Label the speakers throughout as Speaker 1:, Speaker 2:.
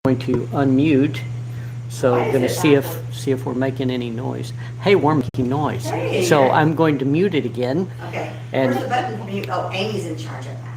Speaker 1: going to unmute. So
Speaker 2: Why is
Speaker 1: going to
Speaker 2: it
Speaker 1: see if we're making any noise. Hey, we're making noise.
Speaker 2: Hey.
Speaker 1: So I'm going to mute it again.
Speaker 2: Okay.
Speaker 1: And
Speaker 2: Where's the button for mute? Oh, Amy's in charge of that.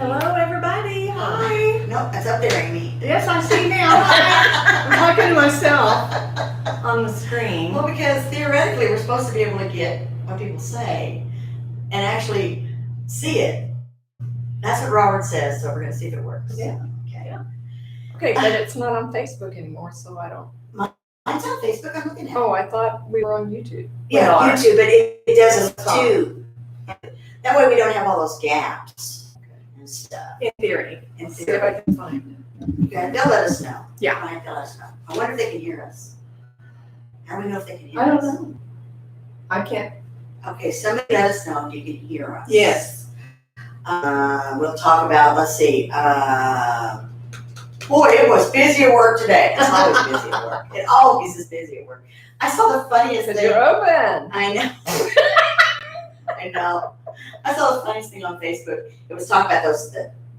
Speaker 3: Hello, everybody. Hi.
Speaker 2: Nope, that's up there, Amy.
Speaker 3: Yes, I see now. Hi. I'm talking to myself on the screen.
Speaker 2: Well, because theoretically, we're supposed to be able to get what people say and actually see it. That's what Robert says, so we're gonna see if it works.
Speaker 3: Yeah.
Speaker 2: Okay.
Speaker 3: Yeah.
Speaker 4: Okay, but it's not on Facebook anymore, so I don't.
Speaker 2: Mine's on Facebook, I'm looking at it.
Speaker 4: Oh, I thought we were on YouTube.
Speaker 2: Yeah,
Speaker 3: we are.
Speaker 2: YouTube, but it does it
Speaker 3: Sorry.
Speaker 2: too. That way we don't have all those gaps and stuff.
Speaker 3: In theory.
Speaker 2: And
Speaker 4: See if I can find
Speaker 2: yeah, they'll let us know.
Speaker 4: Yeah.
Speaker 2: Right, they'll let us know. I wonder if they can hear us. How do we know if they can
Speaker 4: it.
Speaker 2: hear
Speaker 4: I
Speaker 2: us?
Speaker 4: don't know. I can't.
Speaker 2: Okay, somebody let us know if you can hear us.
Speaker 3: Yes.
Speaker 2: We'll talk about, let's see, boy, it was busy at work today. It's always busy at work. It always is busy at work. I saw the funniest
Speaker 4: Because
Speaker 2: thing.
Speaker 4: you're open.
Speaker 2: I know. I know. I saw the funniest thing on Facebook. It was talking about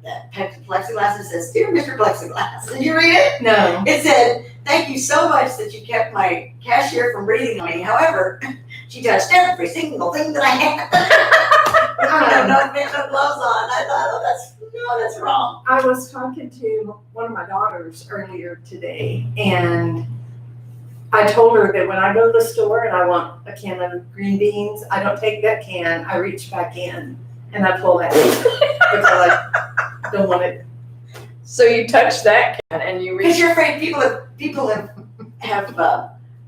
Speaker 2: that plexiglass. It says, "Dear Mr. Plexiglass." Did you read it?
Speaker 3: No.
Speaker 2: It said, "Thank you so much that you kept my cashier from breathing on me. However, she touched every single thing that I had." No gloves on. I thought, oh, that's wrong.
Speaker 3: I was talking to one of my daughters earlier today, and I told her that when I go to the store and I want a can of green beans, I don't take that can, I reach back in and I pull that because I don't want it.
Speaker 4: So you touch that can and you
Speaker 2: Because
Speaker 4: reach.
Speaker 2: you're afraid people have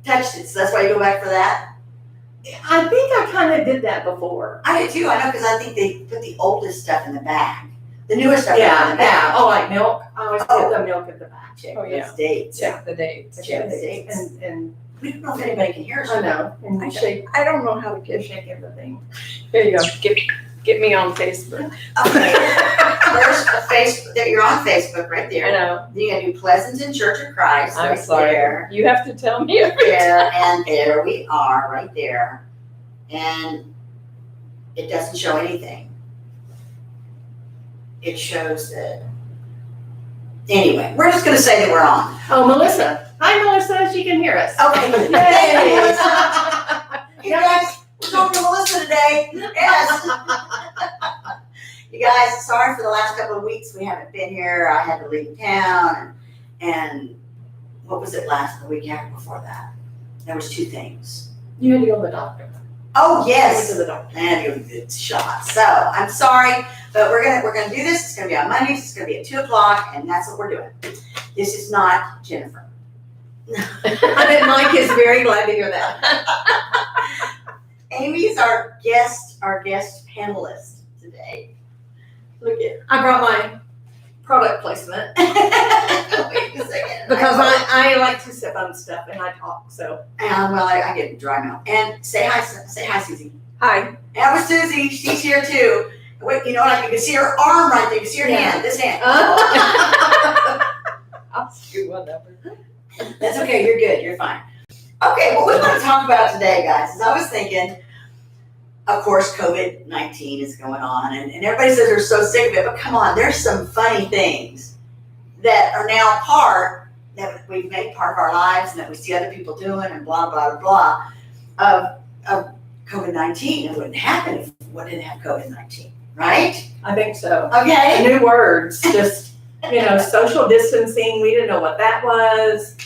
Speaker 2: touched it, so that's why you go back for that.
Speaker 3: I think I kind of did that before.
Speaker 2: I do too. I know because I think they put the oldest stuff in the bag. The newer stuff in
Speaker 3: Yeah,
Speaker 2: the bag.
Speaker 3: yeah. Oh, like milk. I always
Speaker 2: Oh.
Speaker 3: put the milk at the back.
Speaker 2: Check
Speaker 4: Oh, yeah.
Speaker 2: those dates.
Speaker 4: Check the dates.
Speaker 2: Check the dates.
Speaker 3: And
Speaker 2: We don't know if anybody can hear us.
Speaker 3: I know. And
Speaker 4: I
Speaker 3: you shake,
Speaker 4: I don't know how to
Speaker 3: you
Speaker 4: get.
Speaker 3: shake everything.
Speaker 4: Here you go. Get me on Facebook.
Speaker 2: Okay. There's a Facebook. You're on Facebook right
Speaker 4: I
Speaker 2: there.
Speaker 4: know.
Speaker 2: Then you gotta do Pleasanton Church of Christ.
Speaker 4: I'm
Speaker 2: right
Speaker 4: sorry.
Speaker 2: There.
Speaker 4: You have to tell me every
Speaker 2: There and there we are, right there. And it doesn't show anything. It shows that. Anyway, we're just gonna say that we're on.
Speaker 3: Oh, Melissa. Hi, Melissa. She can hear us.
Speaker 2: Okay.
Speaker 3: Yay.
Speaker 2: Hey, Melissa. Hey guys, we're talking to Melissa today. Yes. You guys, sorry for the last couple of weeks we haven't been here. I had to leave town and what was it the week after before that? There was two things.
Speaker 3: You had to go to the doctor.
Speaker 2: Oh,
Speaker 3: I went
Speaker 2: yes.
Speaker 3: to the doctor.
Speaker 2: And you did shot. So I'm sorry, but we're gonna do this. It's gonna be on Mondays. It's gonna be at 2:00, and that's what we're doing. This is not Jennifer.
Speaker 3: I bet Mike is very glad to hear that.
Speaker 2: Amy's our guest panelist today. Look at.
Speaker 3: I brought my product placement
Speaker 2: Wait a second.
Speaker 3: because I like to sip on stuff and I talk. So
Speaker 2: Well, I get dry mouth. And say hi, Susie.
Speaker 4: Hi.
Speaker 2: That was Susie. She's here too. Wait, you know what? You can see her arm right there. You can see her
Speaker 3: Yeah.
Speaker 2: hand. This hand.
Speaker 4: I'll screw one up.
Speaker 2: That's okay. You're good. You're fine. Okay, what we want to talk about today, guys, is I was thinking, of course, COVID-19 is going on, and everybody says they're so sick of it, but come on, there's some funny things that are now that we've made part of our lives and that we see other people doing and blah, blah, blah, of COVID-19. It wouldn't happen if we didn't have COVID-19, right?
Speaker 3: I think so.
Speaker 2: Okay.
Speaker 3: New words, just social distancing. We didn't know what that was.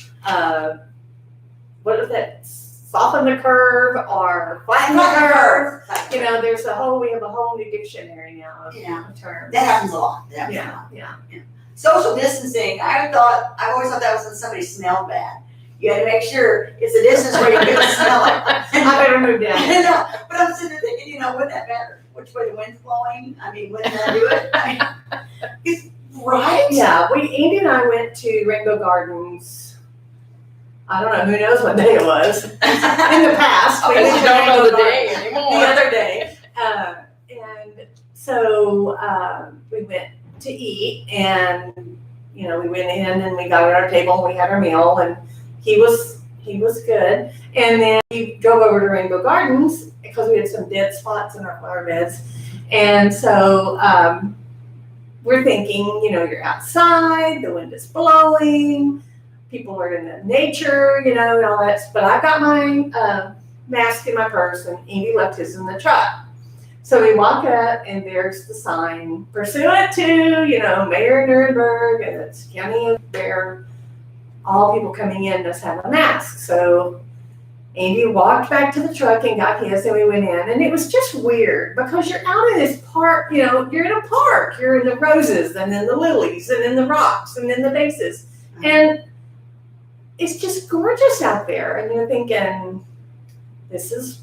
Speaker 3: What is that? Soften the curve or flatten the curve. We have a whole new dictionary now of
Speaker 2: Yeah.
Speaker 3: terms.
Speaker 2: That happens a lot. That happens a lot.
Speaker 3: Yeah.
Speaker 2: Social distancing, I've always thought that was when somebody smelled bad. You had to make sure it's a distance where you couldn't smell it.
Speaker 3: I better move down.
Speaker 2: I know, but I'm sitting there thinking, wouldn't that matter? Which way the wind's blowing? I mean, wouldn't that do it? Right?
Speaker 3: Yeah, Andy and I went to Rainbow Gardens. I don't know, who knows what day it was. In the past.
Speaker 2: Oh,
Speaker 3: we
Speaker 4: Because
Speaker 3: went
Speaker 4: you
Speaker 3: to
Speaker 4: don't know
Speaker 3: Rainbow
Speaker 4: the
Speaker 3: Gardens
Speaker 4: day anymore.
Speaker 3: the other day. And so we went to eat and, we went in and we got at our table and we had our meal and he was good. And then we drove over to Rainbow Gardens because we had some dead spots in our flower beds. And so we're thinking, you're outside, the wind is blowing, people are in the nature, and all that. But I got my mask in my purse and Andy left his in the truck. So we walk up and there's the sign, pursuant to, Mayor Nuremberg and it's County of Bear, all people coming in must have a mask. So Andy walked back to the truck and got his and we went in. And it was just weird because you're out in this park, you're in a park. You're in the roses and then the lilies and then the rocks and then the vases. And it's just gorgeous out there. And you're thinking, this is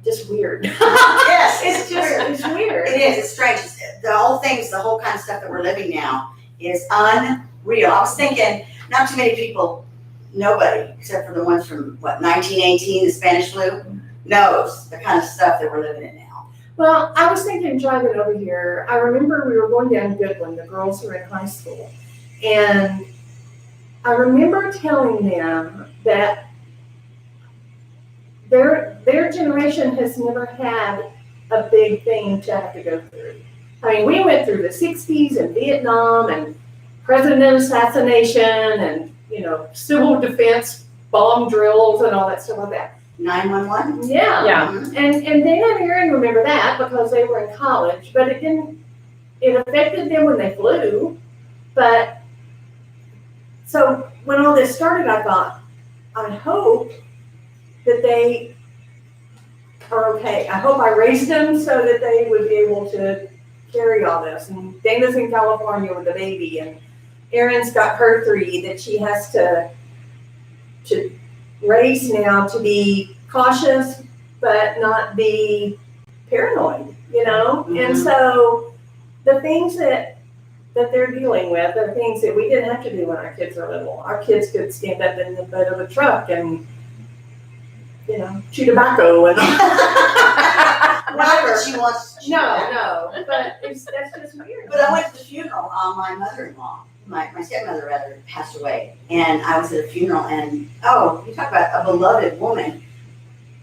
Speaker 3: just weird.
Speaker 2: Yes,
Speaker 3: It's weird.
Speaker 2: It is. It's strange. The whole kind of stuff that we're living now is unreal. I was thinking, not too many people, nobody, except for the ones from 1918, the Spanish flu, knows the kind of stuff that we're living in now.
Speaker 3: Well, I was thinking driving over here, I remember we were going down Goodwin, the girls who were in high school, and I remember telling them that their generation has never had a big thing to have to go through. I mean, we went through the 60s and Vietnam and president assassination and, civil defense bomb drills and all that stuff like that.
Speaker 2: 911?
Speaker 3: Yeah.
Speaker 4: Yeah.
Speaker 2: Mhm.
Speaker 3: And Dan and Aaron remember that because they were in college, but it affected them when they flew. But so when all this started, I thought, I hope that they are okay. I hope I raised them so that they would be able to carry all this. And Dana's in California with a baby, and Erin's got her 3 that she has to raise now to be cautious, but not be paranoid, And so the things that they're dealing with are things that we didn't have to do when our kids were little. Our kids could stand up in the bed of a truck and chew tobacco and
Speaker 2: Not
Speaker 3: whatever.
Speaker 2: that she wants to.
Speaker 3: No, but that's just weird.
Speaker 2: But I went to the funeral on my mother-in-law. My stepmother rather passed away, and I was at a funeral. And you talk about a beloved woman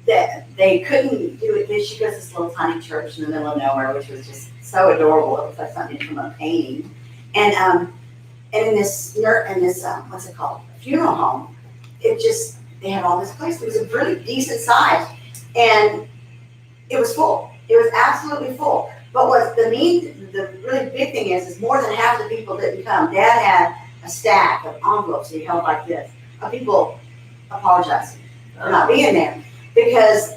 Speaker 2: that they couldn't do it. She goes to this little tiny church in the middle of nowhere, which was just so adorable. It was like something from a painting. And in this what's it called, funeral home, they had all this place. It was a really decent size, and it was full. It was absolutely full. But the really big thing is more than half the people didn't come. Dad had a stack of envelopes he held like this of people apologizing for not being there because,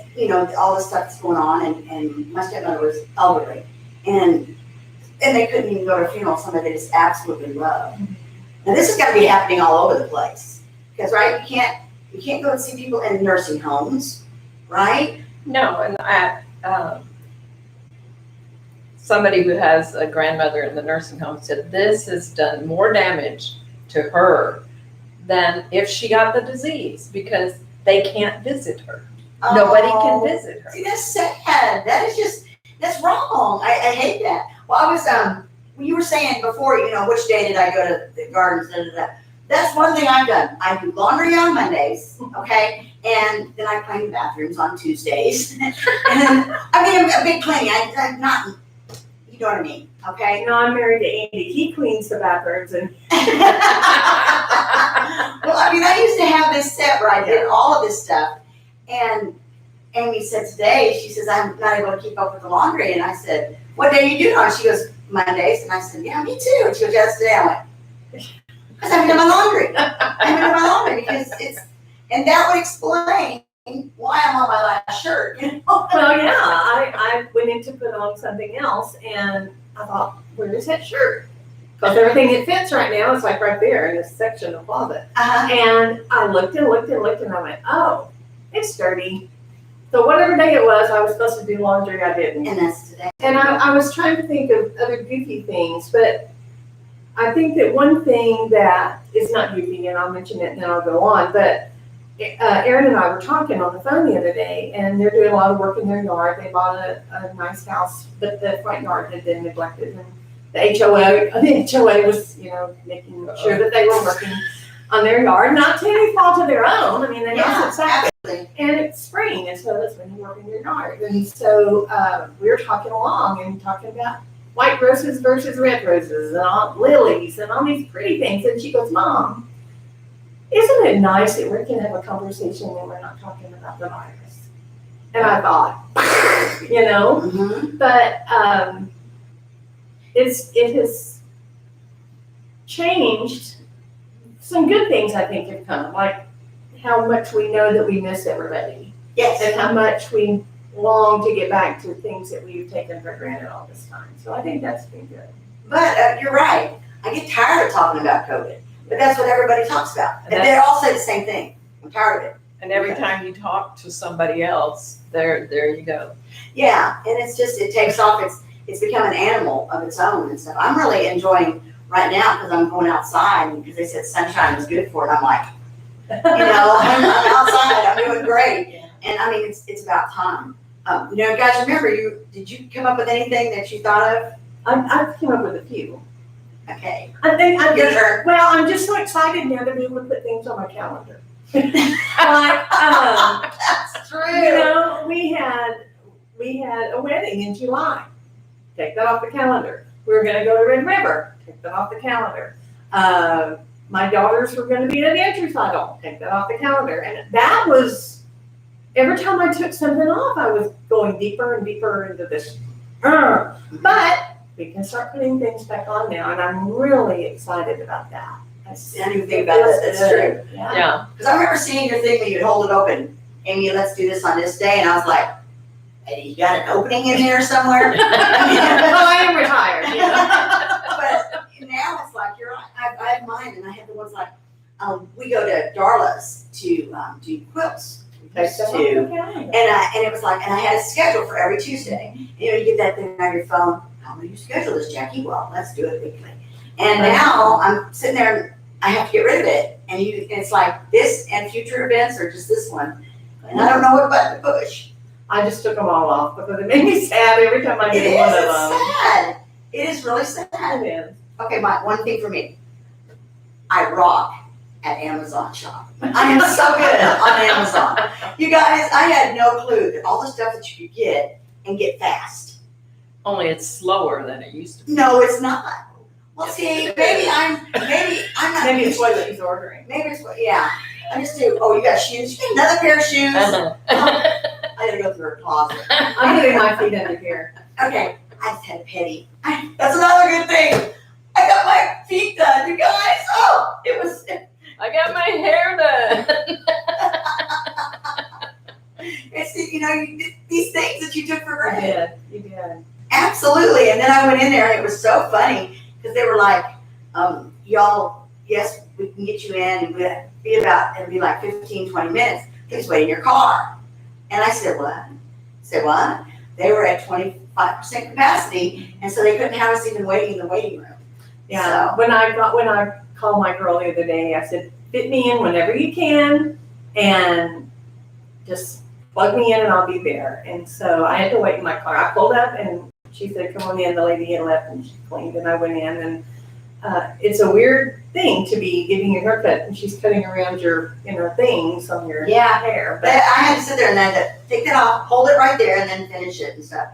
Speaker 2: all this stuff that's going on, and my stepmother was elderly, and they couldn't even go to a funeral of somebody they just absolutely loved. And this has got to be happening all over the place because, right, you can't go and see people in nursing homes, right?
Speaker 4: No, and somebody who has a grandmother in the nursing home said this has done more damage to her than if she got the disease because they can't visit her. Nobody can visit her.
Speaker 2: See, that's sad. That's wrong. I hate that. Well, I was, when you were saying before, which day did I go to the gardens, That's one thing I've done. I do laundry on Mondays, okay? And then I clean the bathrooms on Tuesdays. And a big cleaning. I'm not, you know what I mean, okay?
Speaker 3: I'm married to Andy. He cleans the bathrooms and
Speaker 2: Well, I used to have this set where I did all of this stuff. And Amy said today, she says, I'm not able to keep up with the laundry. And I said, what day are you doing on? She goes, Mondays. And I said, yeah, me too. And she goes, yes, today. I went, because I haven't done my laundry. I haven't done my laundry because and that would explain why I'm on my last shirt.
Speaker 3: well, yeah, I went in to put on something else and I thought, where is that shirt? Because everything that fits right now is like right there in this section of the closet.
Speaker 2: Uh-huh.
Speaker 3: And I looked and I went, oh, it's dirty. So whatever day it was, I was supposed to do laundry, I didn't.
Speaker 2: And that's today.
Speaker 3: And I was trying to think of other goofy things, but I think that one thing that is not goofy, and I'll mention it and then I'll go on, but Erin and I were talking on the phone the other day, and they're doing a lot of work in their yard. They bought a nice house, but the front yard had been neglected, and the HOA was, making sure that they were working on their yard, not to any fault of their own. I mean, they know exactly. And it's spring, and so that's when you work in your yard. And so we were talking along and talking about white roses versus red roses and all lilies and all these pretty things. And she goes, Mom, isn't it nice that we can have a conversation when we're not talking about the virus? And I thought,
Speaker 2: Mhm.
Speaker 3: but it has changed. Some good things I think have come, like how much we know that we miss everybody,
Speaker 2: Yes.
Speaker 3: and how much we long to get back to things that we've taken for granted all this time. So I think that's been good.
Speaker 2: But you're right. I get tired of talking about COVID, but that's what everybody talks about.
Speaker 4: And
Speaker 2: And they all say the same thing. I'm tired of it.
Speaker 4: And every time you talk to somebody else, there you go.
Speaker 2: Yeah, and it's just, it takes off. It's become an animal of its own and stuff. I'm really enjoying right now because I'm going outside and because they said sunshine is good for it. I'm like, I'm outside. I'm doing great.
Speaker 3: Yeah.
Speaker 2: And I mean, it's about time. Guys, remember, did you come up with anything that you thought of?
Speaker 3: I've come up with a few.
Speaker 2: Okay.
Speaker 3: I think
Speaker 2: Your turn.
Speaker 3: well, I'm just so excited now to be able to put things on my calendar. Like,
Speaker 2: That's true.
Speaker 3: we had a wedding in July. Take that off the calendar. We were going to go to Red River. Take that off the calendar. My daughters were going to be at an entry recital. Take that off the calendar. And that was, every time I took something off, I was going deeper and deeper into this. But we can start putting things back on now, and I'm really excited about that.
Speaker 2: I didn't think about that. That's true.
Speaker 3: Yeah.
Speaker 4: Yeah.
Speaker 2: Because I remember seeing your thing that you'd hold it open. Amy, let's do this on this day. And I was like, hey, you got an opening in there somewhere?
Speaker 3: Well, I am retired.
Speaker 2: But now it's like, you're right. I have mine, and I have the ones like, we go to Darla's to do quilts.
Speaker 3: Take that off the
Speaker 2: To,
Speaker 3: calendar.
Speaker 2: and it was like, and I had a schedule for every Tuesday. You get that thing on your phone. How do you schedule this, Jackie? Well, let's do it weekly. And now I'm sitting there, and I have to get rid of it. And it's like this and future events, or just this one. And I don't know what button to push.
Speaker 3: I just took them all off because it made me sad every time I
Speaker 2: It
Speaker 3: did
Speaker 2: is.
Speaker 3: one of
Speaker 2: It's
Speaker 3: them.
Speaker 2: sad. It is really sad.
Speaker 3: It is.
Speaker 2: Okay, one thing for me. I rock at Amazon Shop. I am so good on Amazon. You guys, I had no clue that all the stuff that you could get and get fast.
Speaker 4: Only it's slower than it used to be.
Speaker 2: No, it's not. Well, see, maybe I'm not.
Speaker 3: Maybe it's
Speaker 2: used
Speaker 3: what
Speaker 2: to it.
Speaker 3: she's ordering.
Speaker 2: Maybe it's what. Yeah. I just do. Oh, you got shoes. You got another pair of shoes. I gotta go through her closet.
Speaker 3: I'm putting my feet under here.
Speaker 2: Okay, I just had a petty. That's another good thing. I got my feet done, you guys. Oh, it was.
Speaker 4: I got my hair done.
Speaker 2: It's these things that you took for
Speaker 3: You
Speaker 2: granted.
Speaker 3: did. You did.
Speaker 2: Absolutely. And then I went in there and it was so funny because they were like, y'all, yes, we can get you in and it'll be like 15, 20 minutes. Please wait in your car. And I said, what? I said, what? They were at 25% capacity, and so they couldn't have us even waiting in the waiting room.
Speaker 3: Yeah.
Speaker 2: So-
Speaker 3: When I called my girl the other day, I said, fit me in whenever you can and just plug me in and I'll be there. And so I had to wait in my car. I pulled up and she said, come on in. The lady had left and she cleaned and I went in, and it's a weird thing to be getting your haircut and she's cutting around your things on your
Speaker 2: Yeah.
Speaker 3: hair.
Speaker 2: But I had to sit there and I had to take it off, hold it right there, and then finish it and stuff.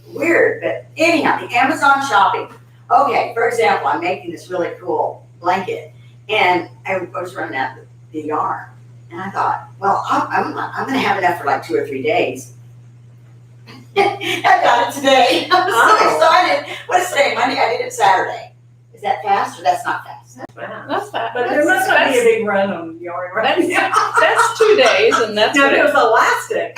Speaker 2: Weird, but anyhow, the Amazon shopping. Okay, for example, I'm making this really cool blanket, and I was running out of the yarn, and I thought, well, I'm going to have enough for like 2 or 3 days. I got it today. I was so excited. What is today? Monday. I did it Saturday. Is that fast or that's not fast?
Speaker 3: Wow.
Speaker 4: That's fine.
Speaker 3: But there must not be a big run on yarn right now.
Speaker 4: That's 2 days, and that's
Speaker 3: No,
Speaker 4: what
Speaker 3: it
Speaker 4: it,
Speaker 3: was elastic.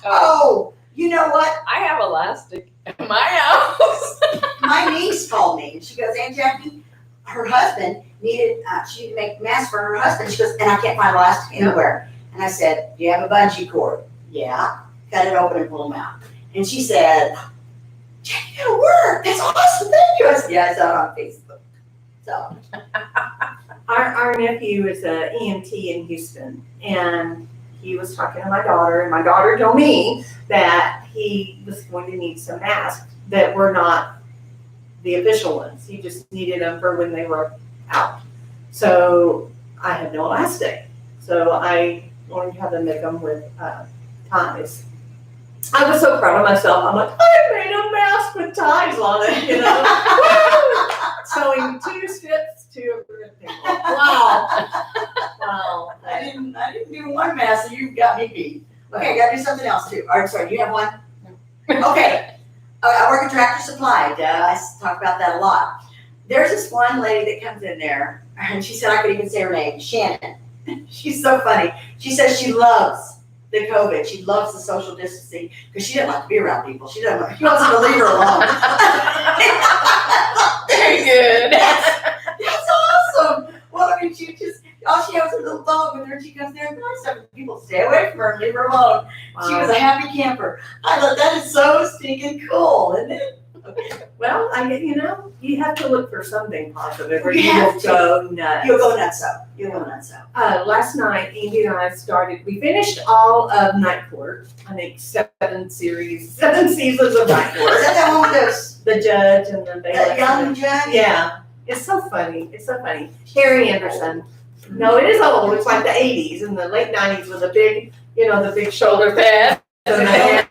Speaker 2: Oh, you know what?
Speaker 4: I have elastic in my house.
Speaker 2: My niece called me and she goes, Aunt Jackie, her husband needed, she needed to make masks for her husband. She goes, and I can't find elastic anywhere. And I said, do you have a bungee cord? Yeah. Cut it open and pull them out. And she said, Jackie, that'll work. That's awesome. Thank you. I said, yeah, I saw it on Facebook. So,
Speaker 3: Our nephew is a EMT in Houston, and he was talking to my daughter, and my daughter told me that he was going to need some masks that were not the official ones. He just needed them for when they were out. So I had no elastic. So I learned how to make them with ties. I was so proud of myself. I'm like, I made a mask with ties on it, Woo! Sewing 2 strips to a rib people. Wow. Wow.
Speaker 2: I didn't do one mask, so you got me beat. Okay, gotta do something something else too. Or, sorry, you have one? Okay. I work at Tractor Supply. I talk about that a lot. There's this one lady that comes in there, and she said I could even say her name, Shannon. She's so funny. She says she loves the COVID. She loves the social distancing because she doesn't like to be around people. She doesn't. She wants them to leave her alone.
Speaker 4: Very good.
Speaker 2: That's awesome. Well, I mean, she just all she has is a little dog with her. And she comes there and nice stuff. People stay away from her and leave her alone. She was a happy camper. I thought that is so stinking cool, isn't it?
Speaker 3: Well, you have to look for something positive or
Speaker 2: You
Speaker 3: you
Speaker 2: have
Speaker 3: will
Speaker 2: to.
Speaker 3: go nuts.
Speaker 2: You'll go nuts up. You'll go nuts up.
Speaker 3: Last night, Andy and I we finished all of Night Court. I think 7 seasons of Night
Speaker 2: Is
Speaker 3: Court.
Speaker 2: that that one with those
Speaker 3: The judge and the bailiff.
Speaker 2: that young judge?
Speaker 3: Yeah, it's so funny. It's so funny. Harry Anderson. No, it is old. It's like the 80s and the late 90s with the big, the big shoulder pad and the hair.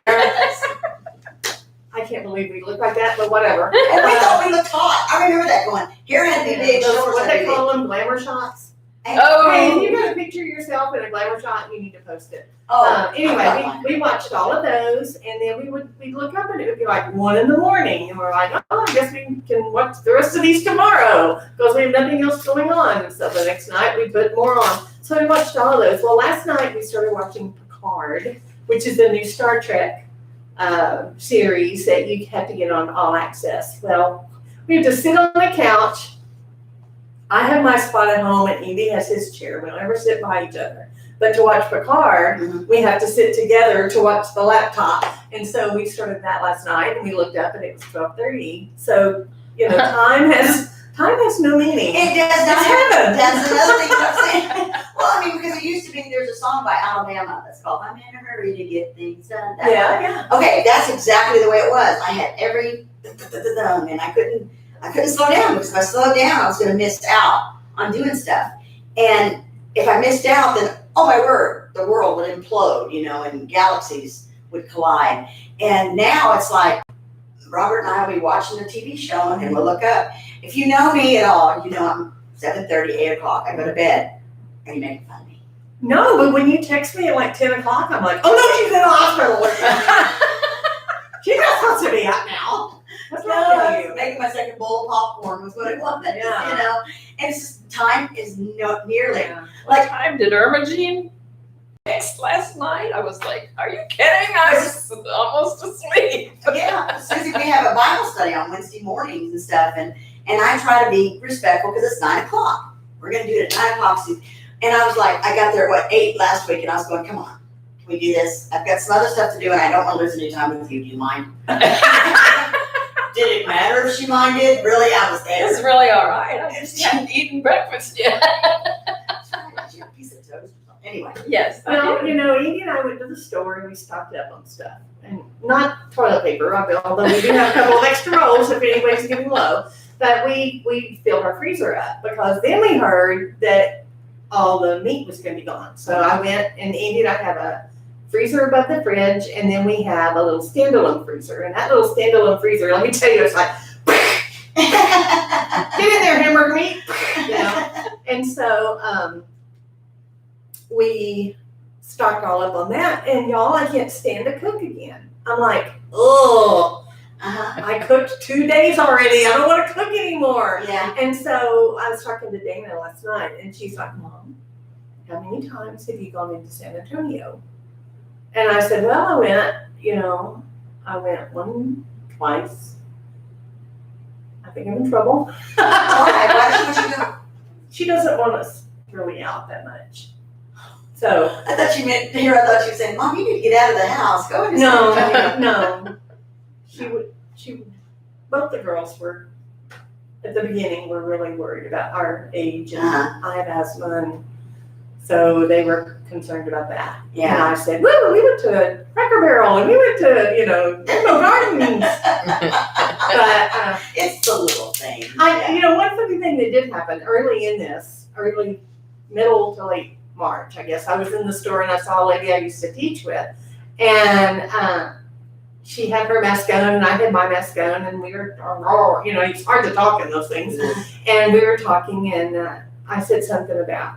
Speaker 3: I can't believe we look like that, but whatever.
Speaker 2: And we thought we looked hot. I remember that going. Here had to be big.
Speaker 3: Those,
Speaker 2: Shoulders
Speaker 3: what
Speaker 2: had to
Speaker 3: they
Speaker 2: be big.
Speaker 3: call them, glamour shots.
Speaker 4: Oh.
Speaker 3: Hey, if you got a picture of yourself in a glamour shot, you need to post it.
Speaker 2: Oh,
Speaker 3: Anyway, we watched all of those, and then we'd look up and it would be like 1 in the morning, and we're like, oh, I guess we can watch the rest of these tomorrow because we have nothing else going on. And so the next night we put more on. So we watched all of those. Well, last night we started watching Picard, which is the new Star Trek series that you have to get on All Access. Well, we have to sit on the couch. I have my spot at home, and Andy has his chair. We don't ever sit by each other. But to watch Picard, we have to sit together to watch the laptop. And so we started that last night, and we looked up, and it was 12:30. So time has no meaning.
Speaker 2: it does not
Speaker 3: It's
Speaker 2: happen.
Speaker 3: heaven.
Speaker 2: That's another thing I'm saying. Well, I mean, because it used to be, there's a song by Alabama that's called "I'm in a hurry to get things done." That one.
Speaker 3: Yeah.
Speaker 2: Okay, that's exactly the way it was. I had every and I couldn't slow down because if I slowed down, I was going to miss out on doing stuff. And if I missed out, then oh my word, the world would implode, and galaxies would collide. And now it's like Robert and I will be watching a TV show and we'll look up. If you know me at all, I'm 7:30, 8 o'clock. I go to bed. Are you making fun of me?
Speaker 3: No, but when you text me at like 10 o'clock, I'm like, oh no, she's in the hospital. She's not supposed to be out now. What's wrong
Speaker 2: I
Speaker 3: with
Speaker 2: was
Speaker 3: you?
Speaker 2: making my second bowl of popcorn was what it was,
Speaker 3: Yeah.
Speaker 2: And it's just, time is not nearly.
Speaker 3: Yeah.
Speaker 4: What time did Irma Jean text last night? I was like, are you kidding? I was almost asleep.
Speaker 2: Yeah, Susie, we have a Bible study on Wednesday mornings and stuff, and I try to be respectful because it's 9 o'clock. We're gonna do it at 9 o'clock, Susie. And I was like, I got there at 8 last week, and I was going, come on, can we do this? I've got some other stuff to do, and I don't want to lose any time with you. Do you mind? Did it matter if she minded? Really, I was there.
Speaker 4: It's really all right. I just haven't eaten breakfast yet.
Speaker 2: She had a piece of toast or something. Anyway.
Speaker 4: Yes. I
Speaker 3: Well,
Speaker 4: did.
Speaker 3: Edie and I went to the store and we stocked up on stuff. And not toilet paper, although we do have a couple of extra rolls if anybody's getting low. But we filled our freezer up because then we heard that all the meat was going to be gone. So I went and Andy and I have a freezer above the fridge, and then we have a little standalone freezer. And that little standalone freezer, let me tell you, it's like, get in there, hamburger meat. And so we stocked all up on that, and y'all, I can't stand to cook again. I'm like, oh, I cooked 2 days already. I don't want to cook anymore.
Speaker 2: Yeah.
Speaker 3: And so I was talking to Dana last night, and she's like, Mom, how many times have you gone into San Antonio? And I said, well, I went twice. I think I'm in trouble.
Speaker 2: Why did you go?
Speaker 3: She doesn't want us really out that much. So,
Speaker 2: I thought you were saying, Mom, you need to get out of the house. Go into San Antonio.
Speaker 3: no. She would, both the girls were, at the beginning, were really worried about our age, and I have asthma, and so they were concerned about that. And
Speaker 2: Yeah.
Speaker 3: I said, woo, we went to Cracker Barrel, and we went to, Rainbow Gardens. But,
Speaker 2: It's the little thing.
Speaker 3: one funny thing that did happen early middle to late March, I guess. I was in the store and I saw a lady I used to teach with, and she had her mask on and I had my mask on, and we were, it's hard to talk in those things. And we were talking, and I said something about,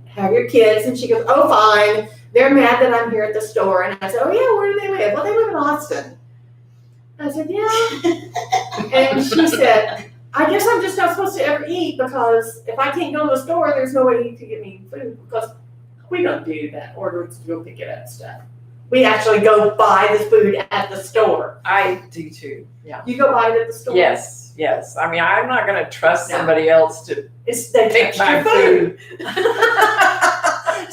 Speaker 3: have your kids, and she goes, oh, fine. they're mad that I'm here at the store. And I said, oh yeah, where do they live? Well, they live in Austin. I said, yeah. And she said, I guess I'm just not supposed to ever eat because if I can't go to the store, there's no way to get me food because we don't do that. Order to go pick it up stuff. We actually go buy the food at the store.
Speaker 4: I do too, yeah.
Speaker 3: You go buy it at the store?
Speaker 4: Yes, yes. I mean, I'm not gonna trust
Speaker 3: No.
Speaker 4: somebody else to
Speaker 3: They
Speaker 4: pick
Speaker 3: touched
Speaker 4: my
Speaker 3: your food.
Speaker 4: food.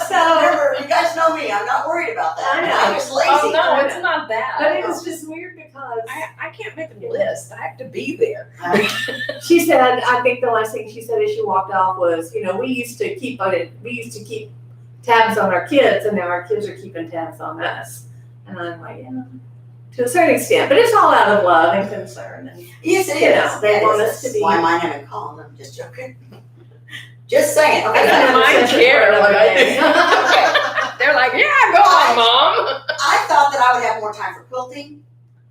Speaker 3: So,
Speaker 2: Remember, you guys know me, I'm not worried about that.
Speaker 3: I know.
Speaker 2: I'm just lazy.
Speaker 4: Oh, no, it's not that.
Speaker 3: but it was just weird because
Speaker 4: I can't make a list. I have to be there.
Speaker 3: she said, I think the last thing she said as she walked off was, we used to keep tabs on our kids, and now our kids are keeping tabs on us. And I'm like, yeah, to a certain extent, but it's all out of love and concern. And
Speaker 2: Yes, it is.
Speaker 3: You know, they
Speaker 2: That
Speaker 3: want
Speaker 2: is
Speaker 3: us to be-
Speaker 2: why mine haven't called, I'm just joking. Just saying,
Speaker 4: I
Speaker 2: okay.
Speaker 4: got
Speaker 3: another
Speaker 4: mine
Speaker 3: session
Speaker 4: care
Speaker 3: for another
Speaker 4: what I
Speaker 3: day.
Speaker 2: Okay.
Speaker 4: They're like, yeah, go on, Mom.
Speaker 2: I thought that I would have more time for quilting.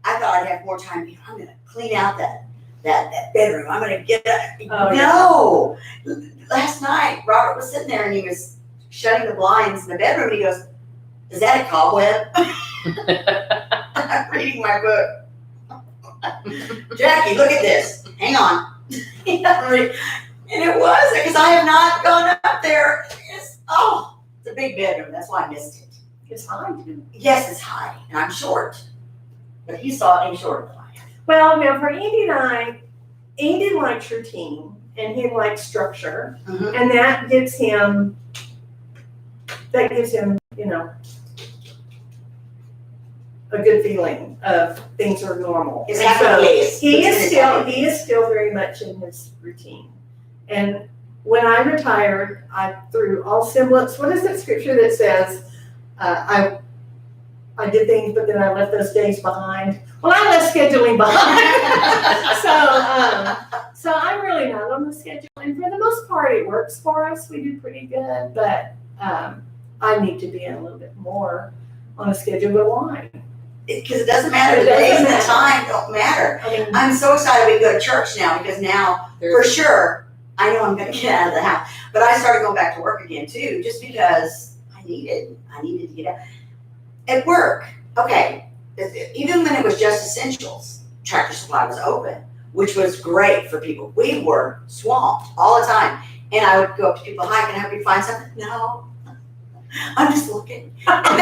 Speaker 2: I thought I'd have more time, I'm gonna clean out that bedroom, I'm gonna get
Speaker 3: Oh,
Speaker 2: no. Last night, Robert was sitting there and he was shutting the blinds in the bedroom, and he goes, is that a cobweb? I'm reading my book. Jackie, look at this. Hang on. And it was, because I have not gone up there. It's a big bedroom. That's why I missed it.
Speaker 3: It's fine too.
Speaker 2: Yes, it's high, and I'm short. But you saw it, he's shorter than I am.
Speaker 3: Well, now for Andy and I, Andy likes routine and he likes structure,
Speaker 2: Mhm.
Speaker 3: and that gives him, a good feeling of things are normal.
Speaker 2: It's
Speaker 3: And
Speaker 2: happy
Speaker 3: so
Speaker 2: place.
Speaker 3: he
Speaker 2: It's
Speaker 3: is still very much in his routine. And when I retired, I threw all semblance. What is that scripture that says, I did things, but then I left those days behind? Well, I left scheduling behind. So I'm really not on the schedule. And for the most part, it works for us. We do pretty good, but I need to be a little bit more on a schedule. But why?
Speaker 2: Because it doesn't matter.
Speaker 3: It
Speaker 2: The days
Speaker 3: doesn't
Speaker 2: and the
Speaker 3: matter.
Speaker 2: time don't matter.
Speaker 3: I mean,
Speaker 2: I'm so excited we can go to church now, because now, for sure, I know I'm gonna get out of the house. But I started going back to work again too, just because I needed to get out. At work, okay, even when it was just essentials, Tractor Supply was open, which was great for people. We were swamped all the time. And I would go up to people, hi, can I help you find something? No, I'm just looking. And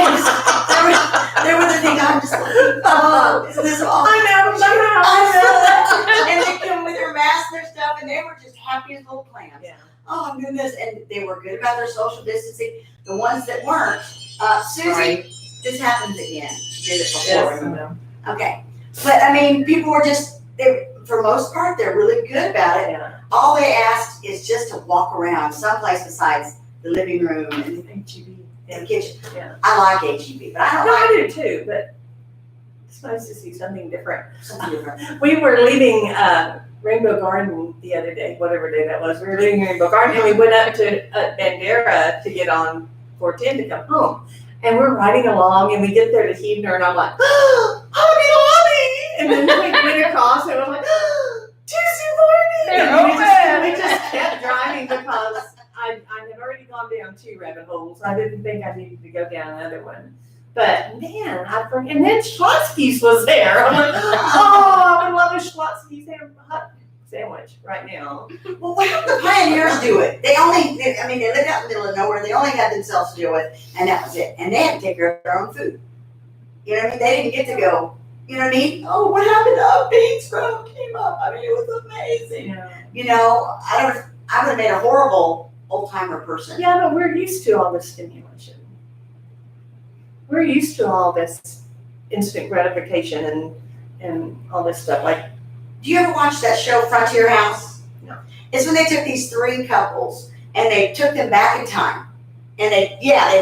Speaker 2: there was a thing, I'm just looking. Oh, is this all?
Speaker 3: I'm out of the house.
Speaker 2: I know that. And they come with their masks and their stuff, and they were just happy as little clams.
Speaker 3: Yeah.
Speaker 2: Oh, I'm doing this, and they were good about their social distancing. The ones that weren't, Susie,
Speaker 4: Right.
Speaker 2: this happens again. She did it before.
Speaker 4: Yes,
Speaker 2: remember? Okay, but I mean, people were just, for most part, they're really good about it.
Speaker 3: Yeah.
Speaker 2: All they asked is just to walk around someplace besides the living room and
Speaker 3: HEB.
Speaker 2: the kitchen.
Speaker 3: Yeah.
Speaker 2: I like HEB, but I
Speaker 3: No,
Speaker 2: don't like
Speaker 3: I do too, but it's nice to see something different.
Speaker 2: something different.
Speaker 3: We were leaving Rainbow Garden the other day, whatever day that was. We were leaving Rainbow Garden, and we went up to Bandera to get on 410 to come home. And we're riding along, and we get there to Huebner, and I'm like, Hobby Lobby! And then we went across, and I'm like, Tuesday morning!
Speaker 4: They're
Speaker 3: And we
Speaker 4: open!
Speaker 3: just kept driving because I had already gone down 2 rabbit holes. I didn't think I needed to go down another one. But man, I forget. And then Schlotzsky's was there. I'm like, oh, I would love a Schlotzsky's hot sandwich right now.
Speaker 2: Well, why don't the pioneers do it? They lived out in the middle of nowhere. They only had themselves to deal with, and that was it. And they had to take care of their own food. You know what I mean? They didn't get to go, you know what I mean? Oh, what happened to Beans Road came up. I mean, it was amazing.
Speaker 3: Yeah.
Speaker 2: You know, I would have made a horrible old-timer person.
Speaker 3: Yeah, but we're used to all this stimulation. We're used to all this instant gratification and all this stuff. Like,
Speaker 2: Do you ever watch that show, Frontier House?
Speaker 3: No.
Speaker 2: It's when they took these 3 couples and they took them back in time. And they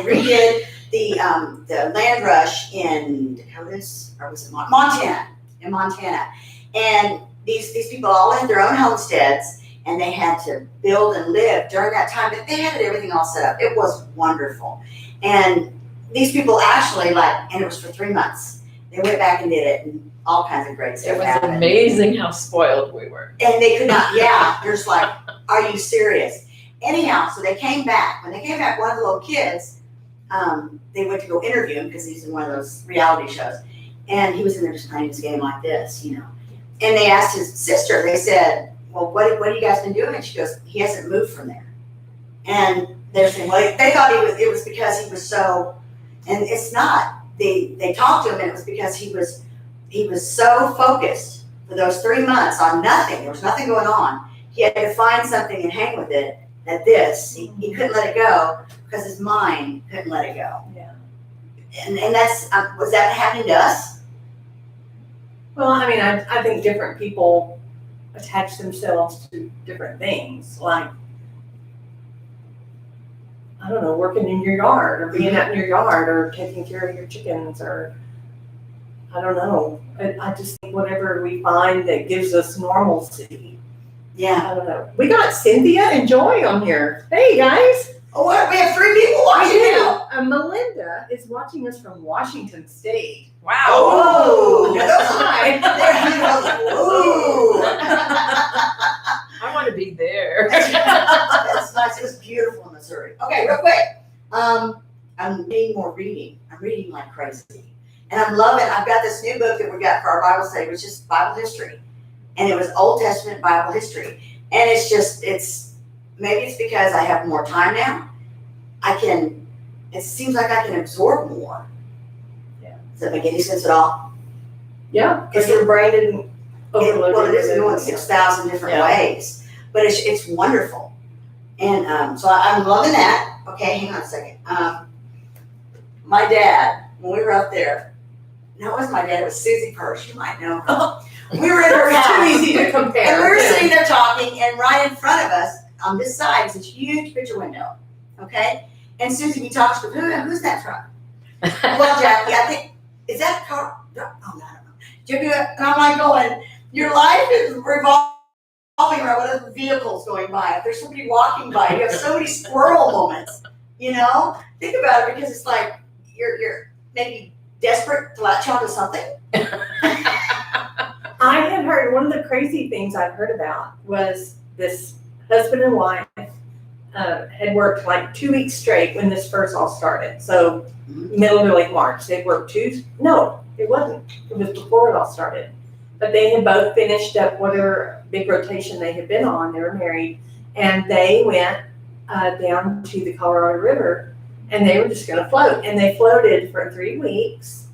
Speaker 2: redid the land rush in Dakotas, or was it Montana? In Montana. And these people all had their own homesteads, and they had to build and live during that time, but they had everything all set up. It was wonderful. And these people actually and it was for 3 months. They went back and did it, and all kinds of great stuff
Speaker 4: It was
Speaker 2: happened.
Speaker 4: amazing how spoiled we were.
Speaker 2: And they could not, they're just like, are you serious? Anyhow, so they came back. When they came back, one of the little kids they went to go interview him because he's in one of those reality shows. And he was in there just playing his game like this, you know. And they asked his sister, they said, well, what have you guys been doing? And she goes, he hasn't moved from there. And they're saying, well, they thought it was because he was so, and it's not. They talked to him and it was because he was so focused for those 3 months on nothing. There was nothing going on. He had to find something and hang with it. He couldn't let it go because his mind couldn't let it go.
Speaker 3: Yeah.
Speaker 2: And that's, was that happening to us?
Speaker 3: Well, I mean, I think different people attach themselves to different things, like, I don't know, working in your yard or being out in your yard or taking care of your chickens or, I don't know. I just think whatever we find that gives us normalcy.
Speaker 2: Yeah.
Speaker 3: I don't know. We got Cynthia and Joy on here. Hey, guys.
Speaker 2: Oh, what? We have 3 people watching now.
Speaker 3: Melinda is watching us from Washington State.
Speaker 4: Wow.
Speaker 2: Oh,
Speaker 3: Hi.
Speaker 4: I want to be there.
Speaker 2: That's nice. It was beautiful in Missouri. Okay, real quick. I'm doing more reading. I'm reading like crazy. And I'm loving, I've got this new book that we got for our Bible study, which is Bible history. And it was Old Testament Bible history. And maybe it's because I have more time now. It seems like I can absorb more.
Speaker 3: Yeah.
Speaker 2: Does that make any sense at all?
Speaker 3: Yeah, because your brain didn't overload.
Speaker 2: Well, it is going 6,000 different ways. But it's wonderful. And so I'm loving that. Okay, hang on a second. My dad, when we were up there, no, it wasn't my dad, it was Susie Purse. You might know her. We were in her
Speaker 3: It's too
Speaker 2: house.
Speaker 3: easy to compare.
Speaker 2: And we were sitting there talking, and right in front of us, on this side, is this huge picture window. Okay? And Susie be talking to who's that truck? Well, Jackie, I think, is that a car? Oh, no, I don't know. Jackie, and I'm like going, your life is revolving around what other vehicles going by. If there's somebody walking by, you have so many squirrel moments. You know? Think about it, because it's like you're maybe desperate to latch onto something.
Speaker 3: I had heard, one of the crazy things I've heard about was this husband and wife had worked like 2 weeks straight when this first all started. So middle to late March, they worked no, it wasn't. It was before it all started. But they had both finished up whatever big rotation they had been on. They were married, and they went down to the Colorado River, and they were just going to float. And they floated for 3 weeks.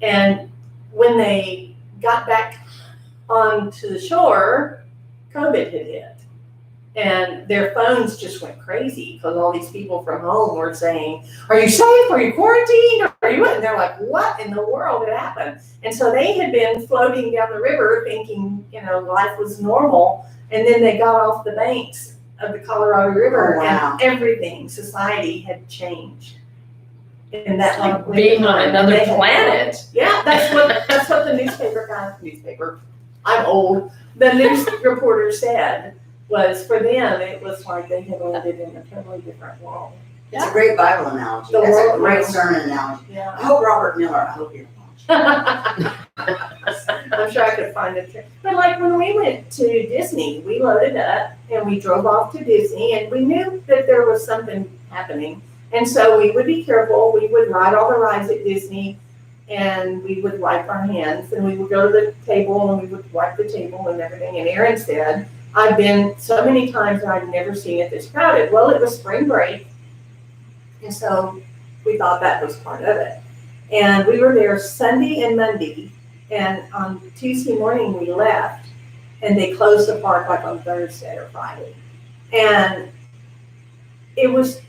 Speaker 3: And when they got back onto the shore, COVID had hit. And their phones just went crazy because all these people from home were saying, are you safe? Are you quarantined? Are you what? And they're like, what in the world had happened? And so they had been floating down the river thinking, life was normal. And then they got off the banks of the Colorado River, and everything, society had changed. And that
Speaker 4: Like being on another planet.
Speaker 3: Yeah, that's what the newspaper. I'm old. The news reporter said was, for them, it was like they had landed in a totally different world.
Speaker 2: It's a great Bible analogy.
Speaker 3: The
Speaker 2: That's a
Speaker 3: world
Speaker 2: great
Speaker 3: world.
Speaker 2: sermon analogy.
Speaker 3: Yeah.
Speaker 2: I hope Robert Miller, I hope you're watching.
Speaker 3: I'm sure I could find it. But like when we went to Disney, we loaded up and we drove off to Disney, and we knew that there was something happening. And so we would be careful. We would ride all the rides at Disney, and we would wipe our hands, and we would go to the table and we would wipe the table and everything. And Aaron said, I've been so many times and I've never seen it this crowded. Well, it was spring break. And so we thought that was part of it. And we were there Sunday and Monday. And on Tuesday morning we left, and they closed the park like on Thursday or Friday. And it was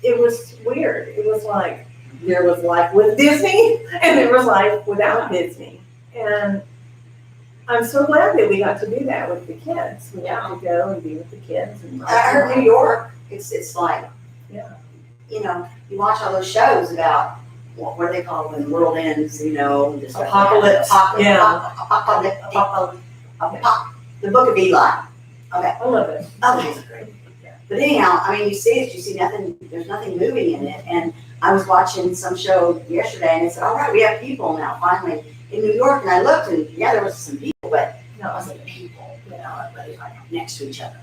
Speaker 3: weird. It was like there was life with Disney and there was life without Disney. And I'm so glad that we got to do that with the kids. We got to go and be with the kids. And
Speaker 2: I heard New York, it's like,
Speaker 3: Yeah.
Speaker 2: You watch all those shows about what do they call it when the world ends, this
Speaker 3: Apocalypse. Yeah.
Speaker 2: The Book of Eli.
Speaker 3: I love it.
Speaker 2: Okay, it's great. But anyhow, you see nothing, there's nothing moving in it. And I was watching some show yesterday, and it said, all right, we have people now, finally, in New York. And I looked, and yeah, there was some people, but no, it wasn't people, everybody's like next to each other,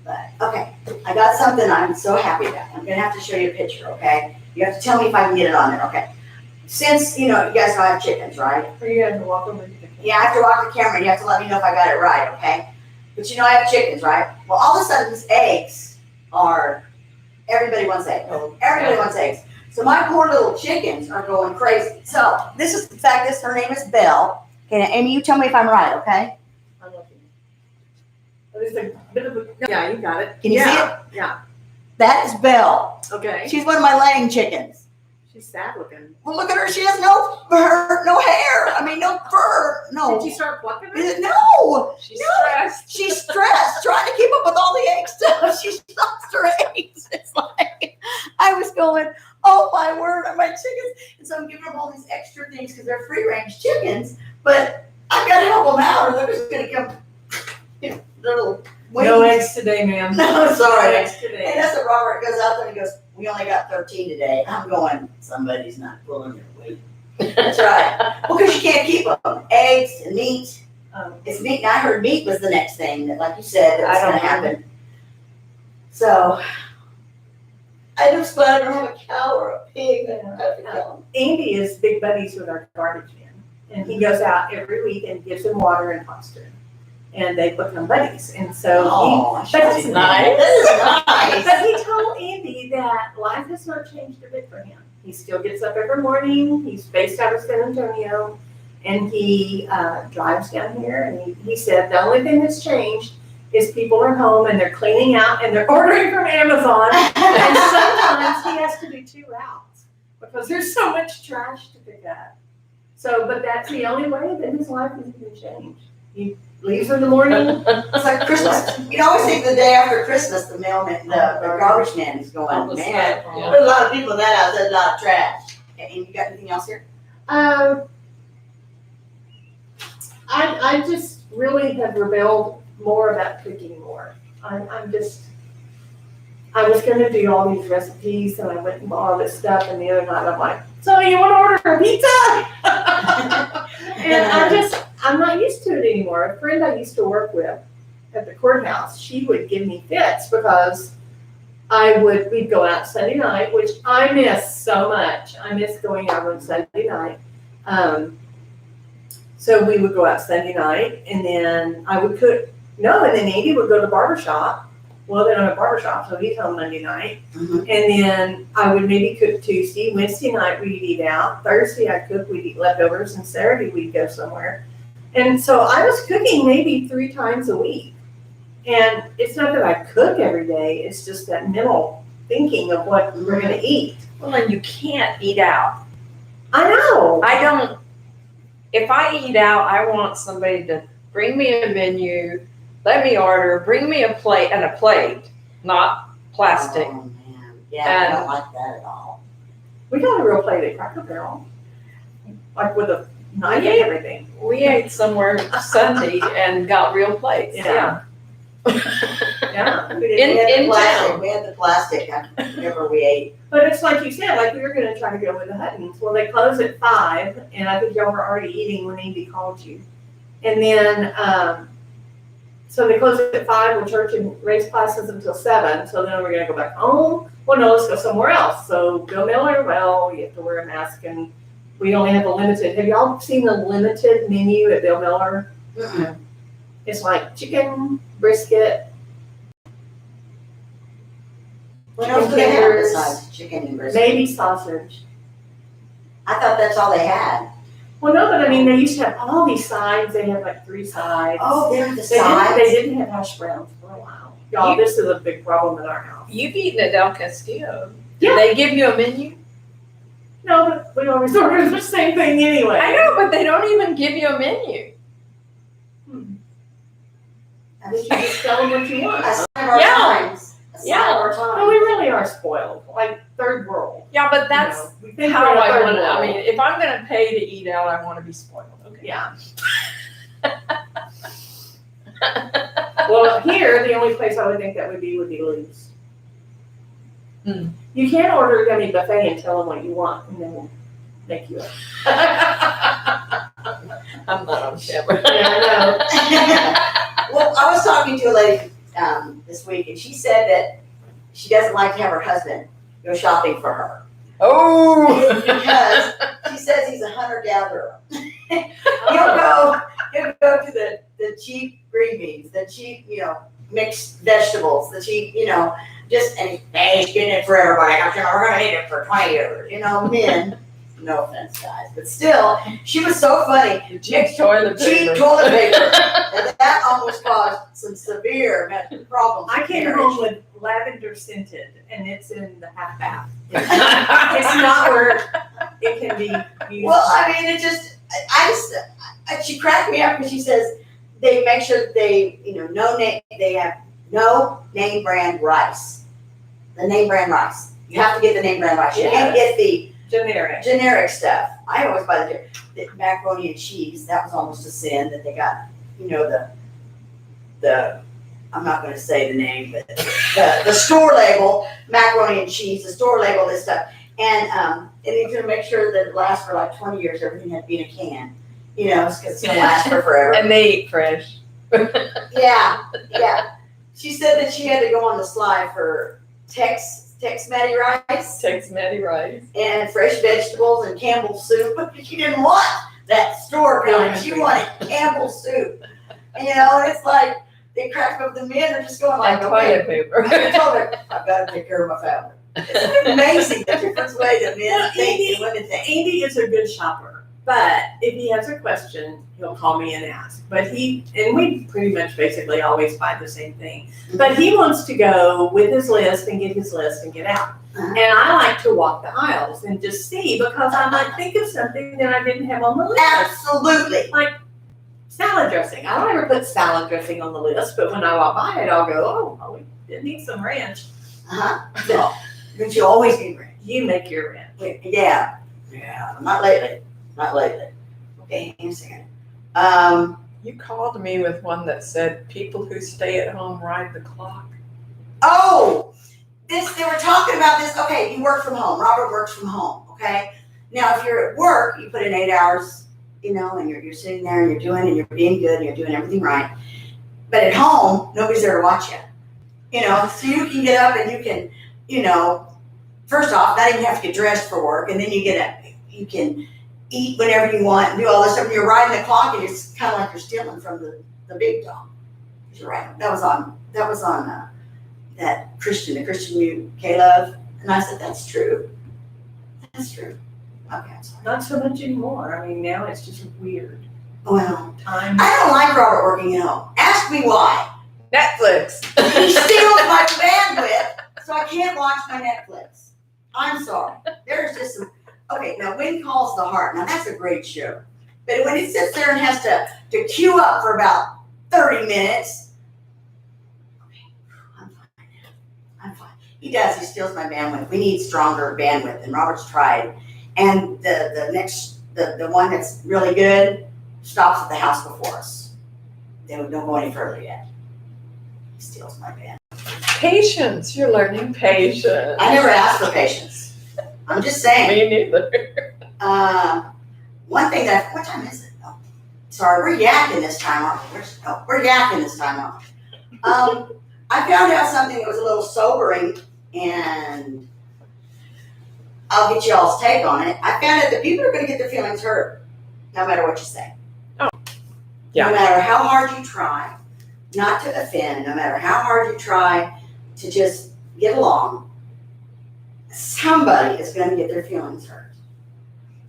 Speaker 2: But, okay, I got something I'm so happy about. I'm gonna have to show you a picture, okay? You have to tell me if I can get it on there, okay? Since, you guys know I have chickens, right?
Speaker 3: Or you have to walk over to the camera.
Speaker 2: Yeah, I have to walk the camera and you have to let me know if I got it right, okay? But I have chickens, right? Well, all of a sudden, these eggs are, everybody wants eggs. Everybody wants eggs. So my poor little chickens are going crazy. So this is, in fact, her name is Belle. Okay, now, Amy, you tell me if I'm right, okay?
Speaker 3: I'm looking. There's a bit of a, yeah, you got it.
Speaker 2: Can you see
Speaker 3: Yeah, yeah,
Speaker 2: That is Belle.
Speaker 3: okay.
Speaker 2: She's one of my laying chickens.
Speaker 3: She's sad looking.
Speaker 2: Well, look at her. She has no fur, no hair. I mean, no fur.
Speaker 3: Did
Speaker 2: No.
Speaker 3: you start plucking her?
Speaker 2: No.
Speaker 4: She's
Speaker 2: No.
Speaker 4: stressed.
Speaker 2: She's stressed trying to keep up with all the egg stuff. She's lost her eggs. It's like, I was going, oh my word, my chickens. And so I'm giving them all these extra things because they're free range chickens, but I've got to help them out or they're just going to come, little
Speaker 3: No
Speaker 2: wings.
Speaker 3: eggs today, ma'am.
Speaker 2: No, sorry.
Speaker 3: No eggs
Speaker 2: And
Speaker 3: today.
Speaker 2: that's what Robert goes out there and he goes, we only got 13 today. I'm going, somebody's not pulling their weight. That's right. Well, because you can't keep them. Eggs and meat. It's meat. And I heard meat was the next thing that, like you said, that was
Speaker 3: I don't
Speaker 2: going to
Speaker 3: know.
Speaker 2: happen. So, I just glad I don't have a cow or a pig. I don't have to kill 'em.
Speaker 3: Andy is big buddies with our garbage man, and he goes out every week and gives him water and pasta, and they become buddies. And so
Speaker 2: Oh,
Speaker 3: that's nice.
Speaker 2: That is nice.
Speaker 3: But he told Andy that life has not changed a bit for him. He still gets up every morning. He's based out of San Antonio, and he drives down here. And he said the only thing that's changed is people are home and they're cleaning out and they're ordering from Amazon. And sometimes he has to do 2 routes because there's so much trash to pick up. So, but that's the only way that his life has been changed. He leaves in the morning.
Speaker 2: It's like Christmas. You always think the day after Christmas, the mailman, the garbage man is going,
Speaker 4: All the
Speaker 2: man,
Speaker 4: stuff, yeah.
Speaker 2: there's a lot of people in that house, there's a lot of trash. And you got anything else here?
Speaker 3: I just really have rebelled more about cooking more. I was gonna do all these recipes and I went and bought all this stuff and the other night I'm like, so you wanna order a pizza? And I'm not used to it anymore. A friend I used to work with at the courthouse, she would give me fits because we'd go out Sunday night, which I miss so much. I miss going out on Sunday night. So we would go out Sunday night and then I would cook. No, and then Andy would go to the barber shop. Well, they don't have a barber shop, so he's home Monday night.
Speaker 2: Mhm.
Speaker 3: And then I would maybe cook Tuesday. Wednesday night we'd eat out. Thursday I'd cook, we'd eat leftovers, and Saturday we'd go somewhere. And so I was cooking maybe 3 times a week. And it's not that I cook every day, it's just that mental thinking of what we're gonna eat.
Speaker 4: Well, and you can't eat out.
Speaker 3: I know.
Speaker 4: If I eat out, I want somebody to bring me a menu, let me order, bring me a plate, not plastic.
Speaker 2: Oh, man. Yeah, I don't like that at all.
Speaker 3: We got a real plate at Cracker Barrel. Like with a knife and everything.
Speaker 4: We ate somewhere Sunday and got real plates, yeah.
Speaker 3: Yeah.
Speaker 2: We
Speaker 4: In
Speaker 2: had the plastic.
Speaker 4: town.
Speaker 2: We had the plastic whenever we ate.
Speaker 3: But it's like you said, like we were gonna try to go with the Huttons. Well, they close at 5 and I think y'all were already eating when Andy called you. And then, so they close at 5, we'll church and raise classes until 7. So then we're gonna go back home. Well, no, let's go somewhere else. So Bill Miller, well, you have to wear a mask and we only have a limited. Have y'all seen the limited menu at Bill Miller?
Speaker 2: Mm-mm.
Speaker 3: It's like chicken, brisket.
Speaker 2: What else do they have besides chicken and brisket?
Speaker 3: Maybe sausage.
Speaker 2: I thought that's all they had.
Speaker 3: Well, no, but I mean, they used to have all these sides. They had like 3 sides.
Speaker 2: Oh, they're the
Speaker 3: They
Speaker 2: sides?
Speaker 3: didn't have hash browns for a while. Y'all, this is a big problem in our house.
Speaker 4: You've eaten at Del Castillo.
Speaker 3: Yeah.
Speaker 4: Did they give you a menu?
Speaker 3: No, but we always order the same thing anyway.
Speaker 4: I know, but they don't even give you a menu.
Speaker 3: I think you just tell them what you want.
Speaker 2: A sign of our
Speaker 4: Yeah.
Speaker 2: times. A sign
Speaker 4: Yeah.
Speaker 2: of our
Speaker 3: Well, we
Speaker 2: times.
Speaker 3: really are spoiled, like third world.
Speaker 4: Yeah, but that's
Speaker 3: you know. We think
Speaker 4: how
Speaker 3: we're in a
Speaker 4: I
Speaker 3: third
Speaker 4: want to, I
Speaker 3: world.
Speaker 4: mean, if I'm gonna pay to eat out, I wanna be spoiled, okay?
Speaker 3: Yeah. Well, here, the only place I would think that would be Lou's.
Speaker 4: Hmm.
Speaker 3: You can't order a gummy buffet and tell them what you want, and then we'll make you a.
Speaker 4: I'm not on camera.
Speaker 3: Yeah, I
Speaker 2: Well, I was talking to a lady this week, and she said that she doesn't like to have her husband go shopping for her.
Speaker 4: Oh.
Speaker 2: because she says he's a hunter-gatherer. He'll go to the cheap green beans, the cheap, mixed vegetables, the cheap, just, and he's getting it for everybody. We're gonna eat it for 20 years, men. No offense, guys, but still, she was so funny.
Speaker 4: Cheap toilet paper.
Speaker 2: Cheap toilet paper. And that almost caused some severe medical problems.
Speaker 3: I came home with lavender scented, and it's in the half bath. It's not where it can be used.
Speaker 2: Well, I mean, she cracked me up because she says they make sure that they, they have no name brand rice. The name brand rice. You have to get the name brand rice. You can't get the generic stuff. I always buy the macaroni and cheese. That was almost a sin that they got, the I'm not going to say the name, but the store label macaroni and cheese, the store label, this stuff. And you can make sure that it lasts for like 20 years. Everything had to be in a can, because it's going to last for forever.
Speaker 4: And they eat fresh.
Speaker 2: Yeah. She said that she had to go on the slide for Tex-Metti rice.
Speaker 4: Tex-Metti rice.
Speaker 2: And fresh vegetables and Campbell's soup. She didn't want that store kind. She wanted Campbell's soup. And, it's like, they crack up the men are just going like,
Speaker 4: And toilet paper.
Speaker 2: I told her, I've got to take care of my family. It's amazing the different way that men think and women think.
Speaker 3: Andy is a good shopper, but if he has a question, he'll call me and ask. But we pretty much basically always buy the same thing. But he wants to go with his list and get his list and get out. And I like to walk the aisles and just see, because I might think of something that I didn't have on the list.
Speaker 2: Absolutely.
Speaker 3: Like salad dressing. I don't ever put salad dressing on the list, but when I walk by it, I'll go, oh, we did need some ranch.
Speaker 2: So, but you always need ranch.
Speaker 3: You make your ranch.
Speaker 2: Yeah. Not lately. Okay, hang on a second.
Speaker 4: You called me with one that said people who stay at home ride the clock.
Speaker 2: Oh, they were talking about this. Okay, you work from home. Robert works from home. Okay. Now, if you're at work, you put in 8 hours, and you're sitting there and you're doing, and you're being good and you're doing everything right. But at home, nobody's there to watch you. So you can get up and you can, first off, not even have to get dressed for work, and then you can eat whenever you want and do all this stuff. And you're riding the clock, and it's kind of like you're stealing from the big dog. You're right. That was on that the Christian mute, K-Love, and I said, that's true. That's true. Okay, I'm sorry.
Speaker 3: Not so much anymore. I mean, now it's just weird.
Speaker 2: Well,
Speaker 3: Time.
Speaker 2: I don't like Robert working at home. Ask me why.
Speaker 4: Netflix.
Speaker 2: He steals my bandwidth, so I can't watch my Netflix. I'm sorry. There's just some. Okay, now When Calls the Heart. Now that's a great show. But when he sits there and has to queue up for about 30 minutes, okay, I'm fine. He does. He steals my bandwidth. We need stronger bandwidth, and Robert's tried. And the one that's really good stops at the house before us. They don't go any further yet. He steals my bandwidth.
Speaker 4: Patience. You're learning patience.
Speaker 2: I never asked for patience. I'm just saying.
Speaker 4: Me neither.
Speaker 2: One thing what time is it? Oh, sorry, we're yakking this time, aren't we? We're yakking this time, aren't we? I found out something that was a little sobering, and I'll get y'all's take on it. I found out that people are going to get their feelings hurt, no matter what you say.
Speaker 4: Oh, yeah.
Speaker 2: No matter how hard you try not to offend, no matter how hard you try to just get along, somebody is going to get their feelings hurt.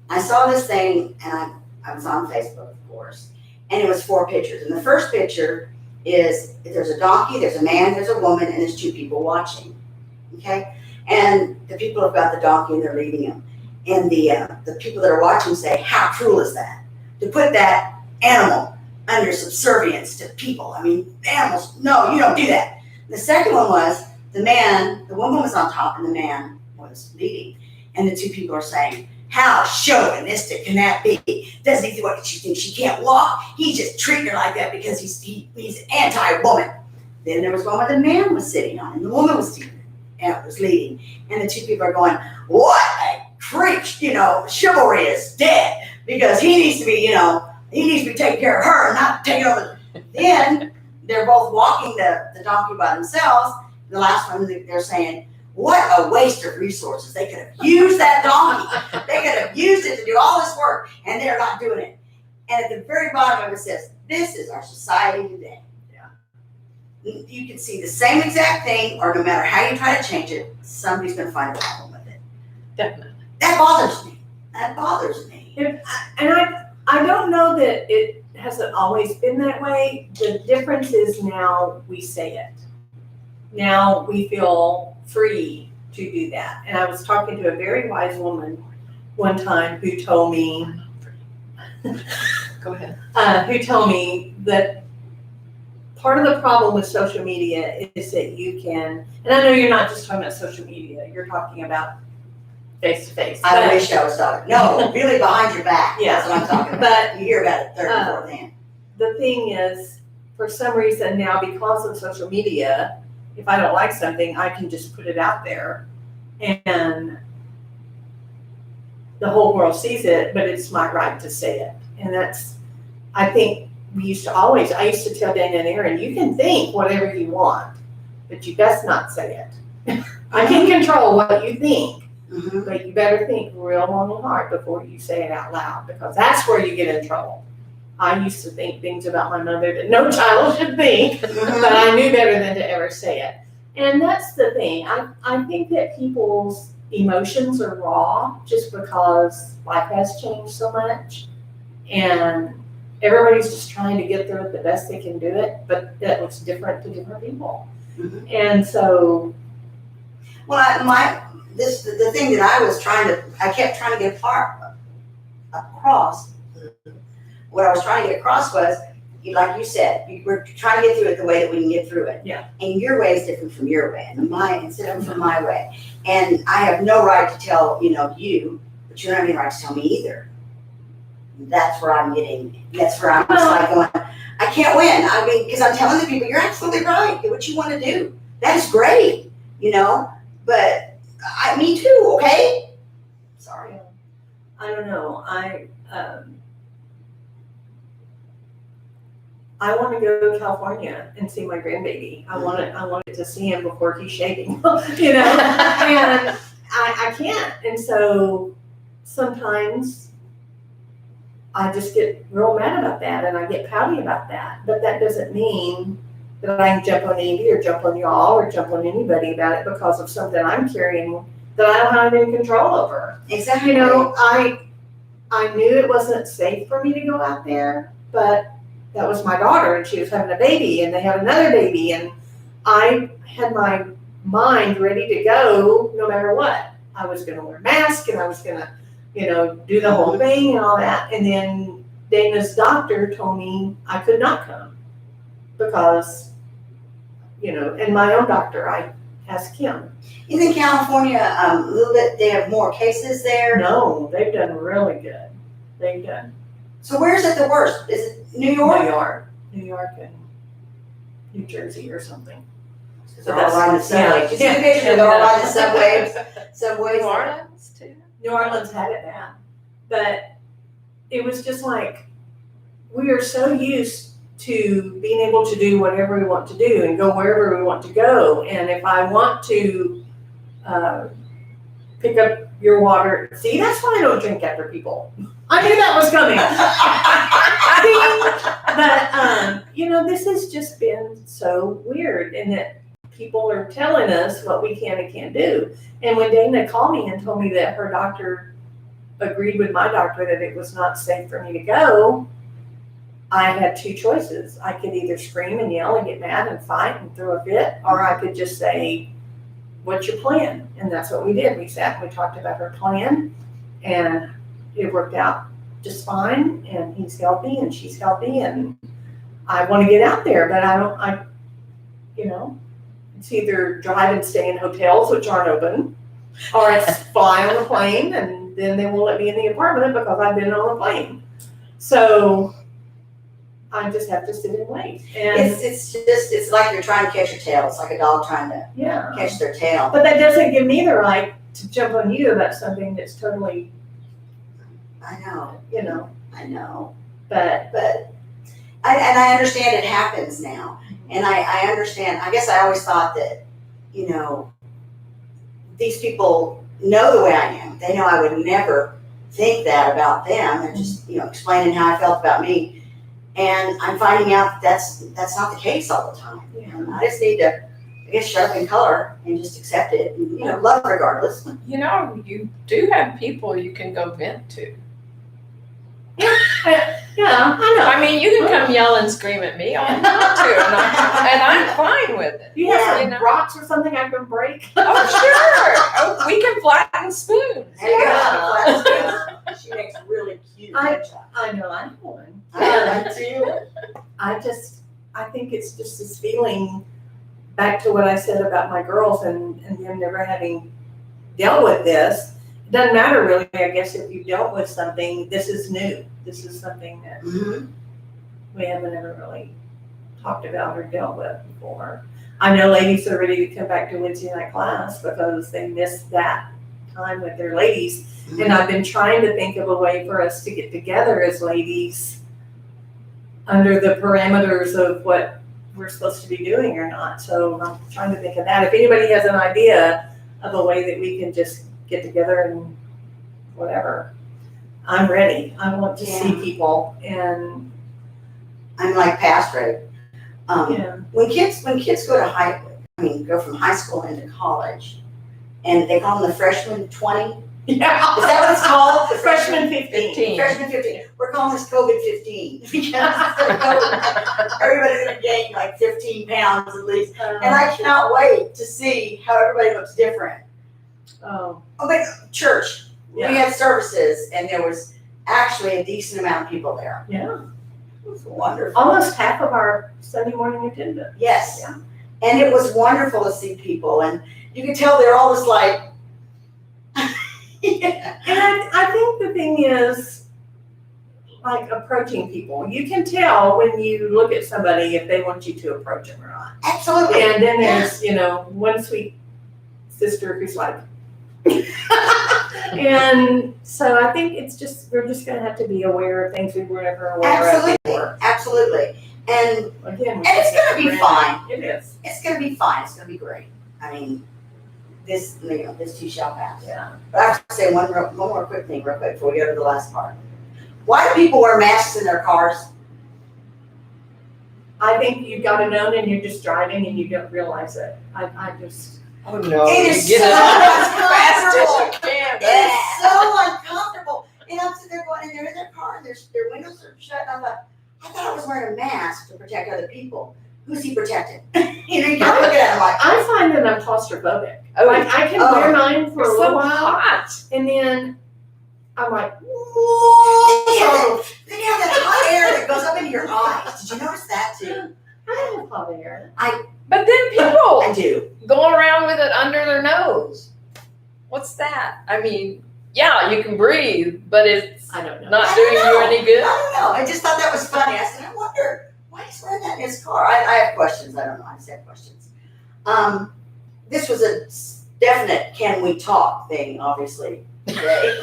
Speaker 2: I saw this thing, and I was on Facebook, of course, and it was 4 pictures. And the first picture is there's a donkey, there's a man, there's a woman, and there's 2 people watching. Okay? And the people have got the donkey and they're leading him. And the people that are watching say, how cruel is that? To put that animal under subservience to people. I mean, animals, no, you don't do that. The second one was the woman was on top and the man was leading. And the 2 people are saying, how chauvinistic can that be? Doesn't he what she think she can't walk? He's just treating her like that because he's anti-woman. Then there was one where the man was sitting on and the woman was sitting and was leading. And the 2 people are going, what a freak, chivalry is dead because he needs to be taking care of her and not taking over. Then they're both walking the donkey by themselves. The last one, they're saying, What a waste of resources. They could have used that donkey. They could have used it to do all this work, and they're not doing it. And at the very bottom of it says, this is our society today.
Speaker 3: Yeah.
Speaker 2: You can see the same exact thing, or no matter how you try to change it, somebody's going to find a problem with it.
Speaker 4: Definitely.
Speaker 2: That bothers me. That bothers me.
Speaker 3: And I don't know that it hasn't always been that way. The difference is now we say it. Now we feel free to do that. And I was talking to a very wise woman one time who told me,
Speaker 4: Go ahead.
Speaker 3: who told me that part of the problem with social media is that you can, and I know you're not just talking about social media, you're talking about face to face.
Speaker 2: I wish I was talking. No, really behind your back.
Speaker 3: Yeah.
Speaker 2: That's what I'm talking about. You hear about it third and fourth hand.
Speaker 3: The thing is, for some reason now, because of social media, if I don't like something, I can just put it out there and the whole world sees it, but it's my right to say it. And that's, I think I used to tell Dana and Aaron, you can think whatever you want, but you best not say it. I can control what you think,
Speaker 2: Mm-hmm.
Speaker 3: but you better think real long and hard before you say it out loud, because that's where you get in trouble. I used to think things about my mother that no child should think, but I knew better than to ever say it. And that's the thing. I think that people's emotions are raw just because life has changed so much. And everybody's just trying to get through it the best they can do it, but that looks different to different people.
Speaker 2: Mhm.
Speaker 3: And so,
Speaker 2: The thing that I kept trying to get across. What I was trying to get across was, like you said, we're trying to get through it the way that we can get through it.
Speaker 3: Yeah.
Speaker 2: And your way is different from your way, and it's different from my way. And I have no right to tell, you, but you don't have any right to tell me either. That's where I'm just like going, I can't win. I mean, because I'm telling the people, you're absolutely right. Do what you want to do. That is great, but me too, okay? Sorry.
Speaker 3: I don't know. I want to go to California and see my grandbaby. I wanted to see him before he's shaving, and I can't. And so sometimes I just get real mad about that and I get pouty about that. But that doesn't mean that I can jump on Andy or jump on y'all or jump on anybody about it because of something I'm carrying that I don't have any control over.
Speaker 2: Exactly.
Speaker 3: I knew it wasn't safe for me to go out there, but that was my daughter and she was having a baby and they had another baby and I had my mind ready to go no matter what. I was going to wear a mask and I was going to, do the whole thing and all that. And then Dana's doctor told me I could not come because, and my own doctor, I asked him.
Speaker 2: Isn't California a little bit, they have more cases there?
Speaker 3: No, they've done really good. They've done.
Speaker 2: So where's it the worst? Is it New York?
Speaker 3: New York and New Jersey or something.
Speaker 2: Because they're all riding the subway.
Speaker 3: Yeah.
Speaker 2: Did you see the picture? They're all riding the subways.
Speaker 4: New Orleans too.
Speaker 3: New Orleans had it bad, but it was just like, we are so used to being able to do whatever we want to do and go wherever we want to go. And if I want to pick up your water, see, that's why I don't drink after people. I knew that was coming. But, this has just been so weird in that people are telling us what we can and can't do. And when Dana called me and told me that her doctor agreed with my doctor that it was not safe for me to go, I had two choices. I could either scream and yell and get mad and fight and throw a fit, or I could just say, what's your plan? And that's what we did. We sat and we talked about her plan and it worked out just fine. And he's healthy and she's healthy and I want to get out there, but it's either drive and stay in hotels, which aren't open, or it's fly on a plane and then they won't let me in the apartment because I've been on a plane. So I just have to sit and wait. And
Speaker 2: It's like you're trying to catch your tail. It's like a dog trying to catch their tail.
Speaker 3: But that doesn't give me the right to jump on you about something that's totally,
Speaker 2: I know. I know.
Speaker 3: but
Speaker 2: I understand it happens now. And I understand. I guess I always thought that, these people know the way I am. They know I would never think that about them, and just, explaining how I felt about me. And I'm finding out that's not the case all the time. And I just need to, I guess, shut up in color and just accept it and, love regardless.
Speaker 4: You know, you do have people you can go vent to.
Speaker 3: Yeah, I know.
Speaker 4: I mean, you can come yell and scream at me all you want to, and I'm fine with it.
Speaker 3: You have
Speaker 4: you know.
Speaker 3: some rocks or something I can break?
Speaker 4: Oh, sure. Oh, we can flatten spoons.
Speaker 2: There you go. She makes really cute headshots.
Speaker 3: I know, I have one.
Speaker 2: I do.
Speaker 3: I think it's just this feeling, back to what I said about my girls and them never having dealt with this. It doesn't matter really, I guess, if you dealt with something, this is new. This is something that
Speaker 2: Mhm.
Speaker 3: we haven't ever really talked about or dealt with before. I know ladies are ready to come back to Wednesday night class because they missed that time with their ladies. And I've been trying to think of a way for us to get together as ladies under the parameters of what we're supposed to be doing or not. So I'm trying to think of that. If anybody has an idea of a way that we can just get together and whatever, I'm ready. I want to see
Speaker 2: Yeah.
Speaker 3: people and,
Speaker 2: I'm like past ready.
Speaker 3: yeah.
Speaker 2: When kids go from high school into college, and they call them the freshman 20.
Speaker 3: Yeah.
Speaker 2: Is that what it's called? The
Speaker 3: Freshman 15.
Speaker 2: Freshman 15. We're calling this COVID 15 because instead of COVID, everybody's gonna gain like 15 pounds at least. And I cannot wait to see how everybody looks different.
Speaker 3: Oh,
Speaker 2: Oh, but church, we
Speaker 3: yeah.
Speaker 2: had services, and there was actually a decent amount of people there.
Speaker 3: Yeah.
Speaker 2: It was wonderful.
Speaker 3: Almost half of our Sunday morning attendance.
Speaker 2: Yes.
Speaker 3: Yeah.
Speaker 2: And it was wonderful to see people, and you could tell they're all just like, yeah.
Speaker 3: And I think the thing is, like, approaching people. You can tell when you look at somebody if they want you to approach them or not.
Speaker 2: Absolutely.
Speaker 3: And then there's, one sweet sister who's like, and so I think we're just gonna have to be aware of things we were never aware of
Speaker 2: Absolutely.
Speaker 3: before.
Speaker 2: Absolutely. And
Speaker 3: Again,
Speaker 2: it's gonna be fine.
Speaker 3: It is.
Speaker 2: It's gonna be fine. It's gonna be great. I mean, this too shall pass.
Speaker 3: Yeah.
Speaker 2: But I have to say one more quick thing real quick before we go to the last part. Why do people wear masks in their cars?
Speaker 3: I think you got it done and you're just driving and you don't realize it. I just.
Speaker 4: Oh, no.
Speaker 2: It is
Speaker 4: Get
Speaker 2: so
Speaker 4: it out as fast as
Speaker 2: uncomfortable.
Speaker 4: you can.
Speaker 2: It's so uncomfortable. And I'm sitting there going, and they're in their car and their windows are shut. And I thought I was wearing a mask to protect other people. Who's he protecting? You gotta look at him like,
Speaker 3: I find that I'm claustrophobic.
Speaker 4: Oh,
Speaker 3: Like, I can wear mine for a
Speaker 4: It's
Speaker 3: little
Speaker 4: so
Speaker 3: while,
Speaker 4: hot.
Speaker 3: and then I'm like, whoa.
Speaker 2: then you have that hot air that goes up into your eyes. Did you notice that too?
Speaker 3: I don't have hot air.
Speaker 4: But then people
Speaker 2: I do.
Speaker 4: go around with it under their nose. What's that? I mean, yeah, you can breathe, but it's
Speaker 3: I don't know.
Speaker 4: not
Speaker 2: I
Speaker 4: doing
Speaker 2: don't
Speaker 4: you
Speaker 2: know.
Speaker 4: any good.
Speaker 2: I don't know. I just thought that was funny. I said, I wonder why he's wearing that in his car. I have questions. I don't know. I just have questions. This was a definite can we talk thing, obviously, today.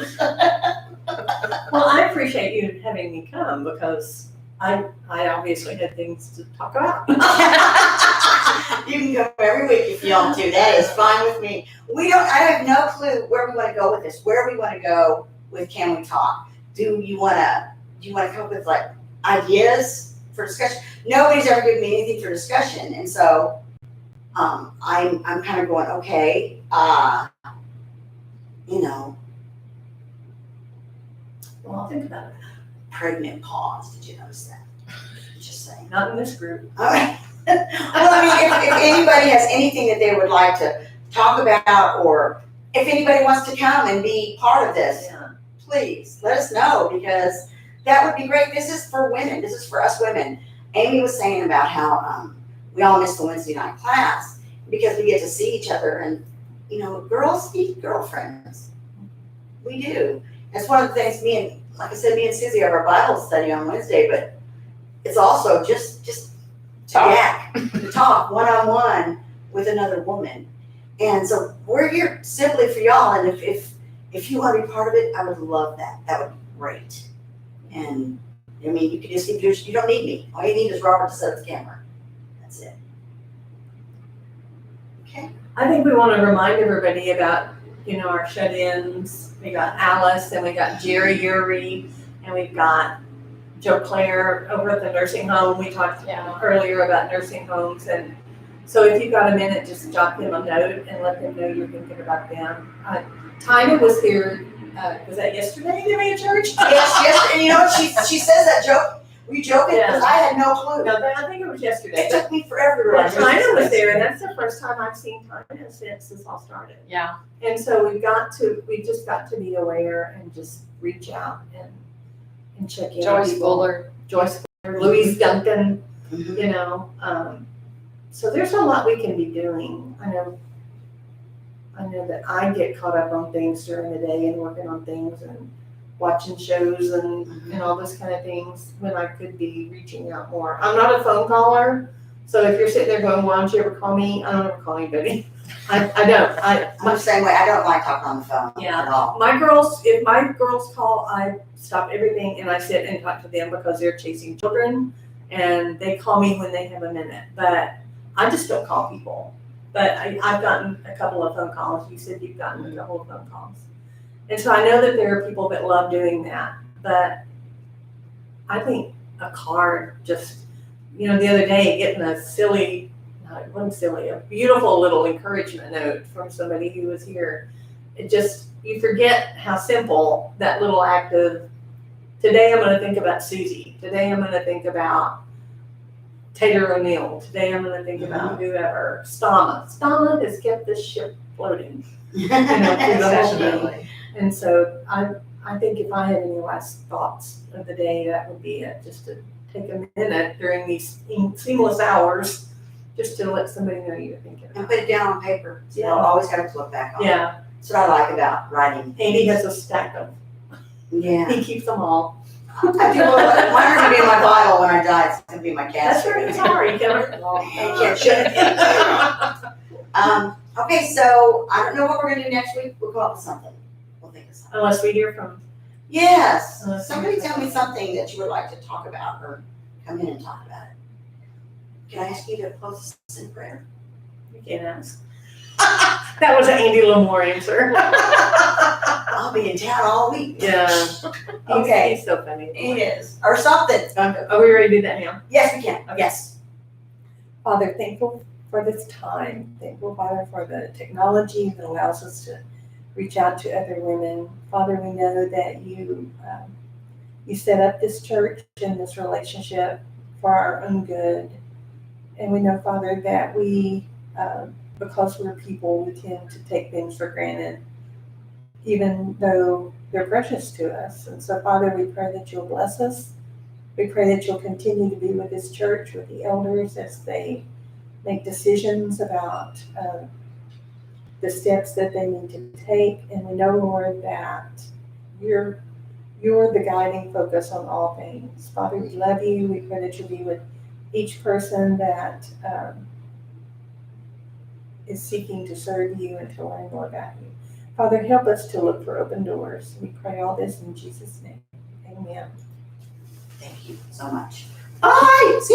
Speaker 3: Well, I appreciate you having me come because I obviously had things to talk about.
Speaker 2: You can come every week if you want to. That is fine with me. I have no clue where we want to go with this. Where we want to go with Can We Talk? Do you want to come up with like ideas for discussion? Nobody's ever given me anything for discussion, and so I'm kind of going, okay,
Speaker 3: Well, I'll think about it.
Speaker 2: pregnant pause. Did you notice that? Just saying.
Speaker 3: Not in this group.
Speaker 2: All right. Well, I mean, if anybody has anything that they would like to talk about, or if anybody wants to come and be part of this,
Speaker 3: Yeah.
Speaker 2: please let us know, because that would be great. This is for women. This is for us women. Amy was saying about how we all miss the Wednesday night class because we get to see each other, and girls need girlfriends. We do. That's one of the things like I said, me and Susie have our Bible study on Wednesday, but it's also just to talk one-on-one with another woman. And so we're here simply for y'all, and if you want to be part of it, I would love that. That would be great. And I mean, you can just you don't need me. All you need is Robert to set up the camera. That's it.
Speaker 3: I think we want to remind everybody about, our shut-ins. We got Alice, and we got Jerry Yuri, and we've got Joe Claire over at the nursing home. We talked earlier about nursing homes, and so if you've got a minute, just jot them a note and let them know you're thinking about them. Tina was here, was that yesterday they were at church?
Speaker 2: Yes, and you know what, she says that joke, were you joking? Because I had no clue.
Speaker 3: No, I think it was yesterday.
Speaker 2: It took me forever to
Speaker 3: But
Speaker 2: realize.
Speaker 3: Tina was there, and that's the first time I've seen Tina since this all started.
Speaker 4: Yeah.
Speaker 3: And so we just got to be aware and just reach out and check in. on
Speaker 4: Joyce
Speaker 3: people.
Speaker 4: Fuller.
Speaker 3: Joyce Fuller, Louise Duncan,
Speaker 2: Mhm.
Speaker 3: so there's a lot we can be doing. I know that I get caught up on things during the day and working on things and watching shows and all those kind of things when I could be reaching out more. I'm not a phone caller, so if you're sitting there going, why don't you ever call me? I don't ever call anybody. I don't.
Speaker 2: I'm the same way, I don't like talking on the phone
Speaker 3: Yeah.
Speaker 2: at all.
Speaker 3: If my girls call, I stop everything and I sit and talk to them because they're chasing children and they call me when they have a minute. But I just don't call people. But I've gotten a couple of phone calls. You said you've gotten a couple of phone calls. And so I know that there are people that love doing that. But I think a card just, the other day getting a silly, no, it wasn't silly, a beautiful little encouragement note from somebody who was here. It just, you forget how simple that little act of, today I'm going to think about Susie. Today I'm going to think about Tater O'Neill. Today I'm going to think about whoever. Stama has kept this ship floating. Through the whole day. And so I think if I had any last thoughts of the day, that would be it. Just to take a minute during these seamless hours, just to let somebody know you're thinking
Speaker 2: And
Speaker 3: about
Speaker 2: put it down on paper, so
Speaker 3: Yeah.
Speaker 2: I'll always have to look back on
Speaker 3: it.
Speaker 2: it.
Speaker 3: Yeah,
Speaker 2: That's what I like about writing.
Speaker 3: Andy has a stack of,
Speaker 2: Yeah.
Speaker 3: he keeps them all.
Speaker 2: I do, mine are gonna be in my Bible when I die, it's gonna be my
Speaker 3: That's
Speaker 2: casket.
Speaker 3: right, sorry, Kevin.
Speaker 2: Okay, so I don't know what we're gonna do next week, we'll come up with something, we'll think of something.
Speaker 3: Unless we hear from,
Speaker 2: Yes,
Speaker 3: Unless
Speaker 2: somebody
Speaker 3: you-
Speaker 2: tell me something that you would like to talk about, or come in and talk about it. Can I ask you to close us in prayer?
Speaker 3: you can't ask. That was an Andy Lamore answer.
Speaker 2: I'll be in town all week.
Speaker 3: Yeah.
Speaker 2: Okay.
Speaker 3: He's so funny.
Speaker 2: It is, or something.
Speaker 3: Are we ready to do that now?
Speaker 2: Yes, we can, yes.
Speaker 3: Father, thankful for this time. Thankful, Father, for the technology that allows us to reach out to other women. Father, we know that you set up this church and this relationship for our own good. And we know, Father, that we, because we're people, we tend to take things for granted, even though they're precious to us. And so, Father, we pray that you'll bless us. We pray that you'll continue to be with this church, with the elders as they make decisions about the steps that they need to take. And we know, Lord, that you're the guiding focus on all things. Father, we love you. We pray that you'll be with each person that is seeking to serve you and to learn more about you. Father, help us to look for open doors. We pray all this in Jesus' name. Amen.
Speaker 2: Thank you so much. Bye, see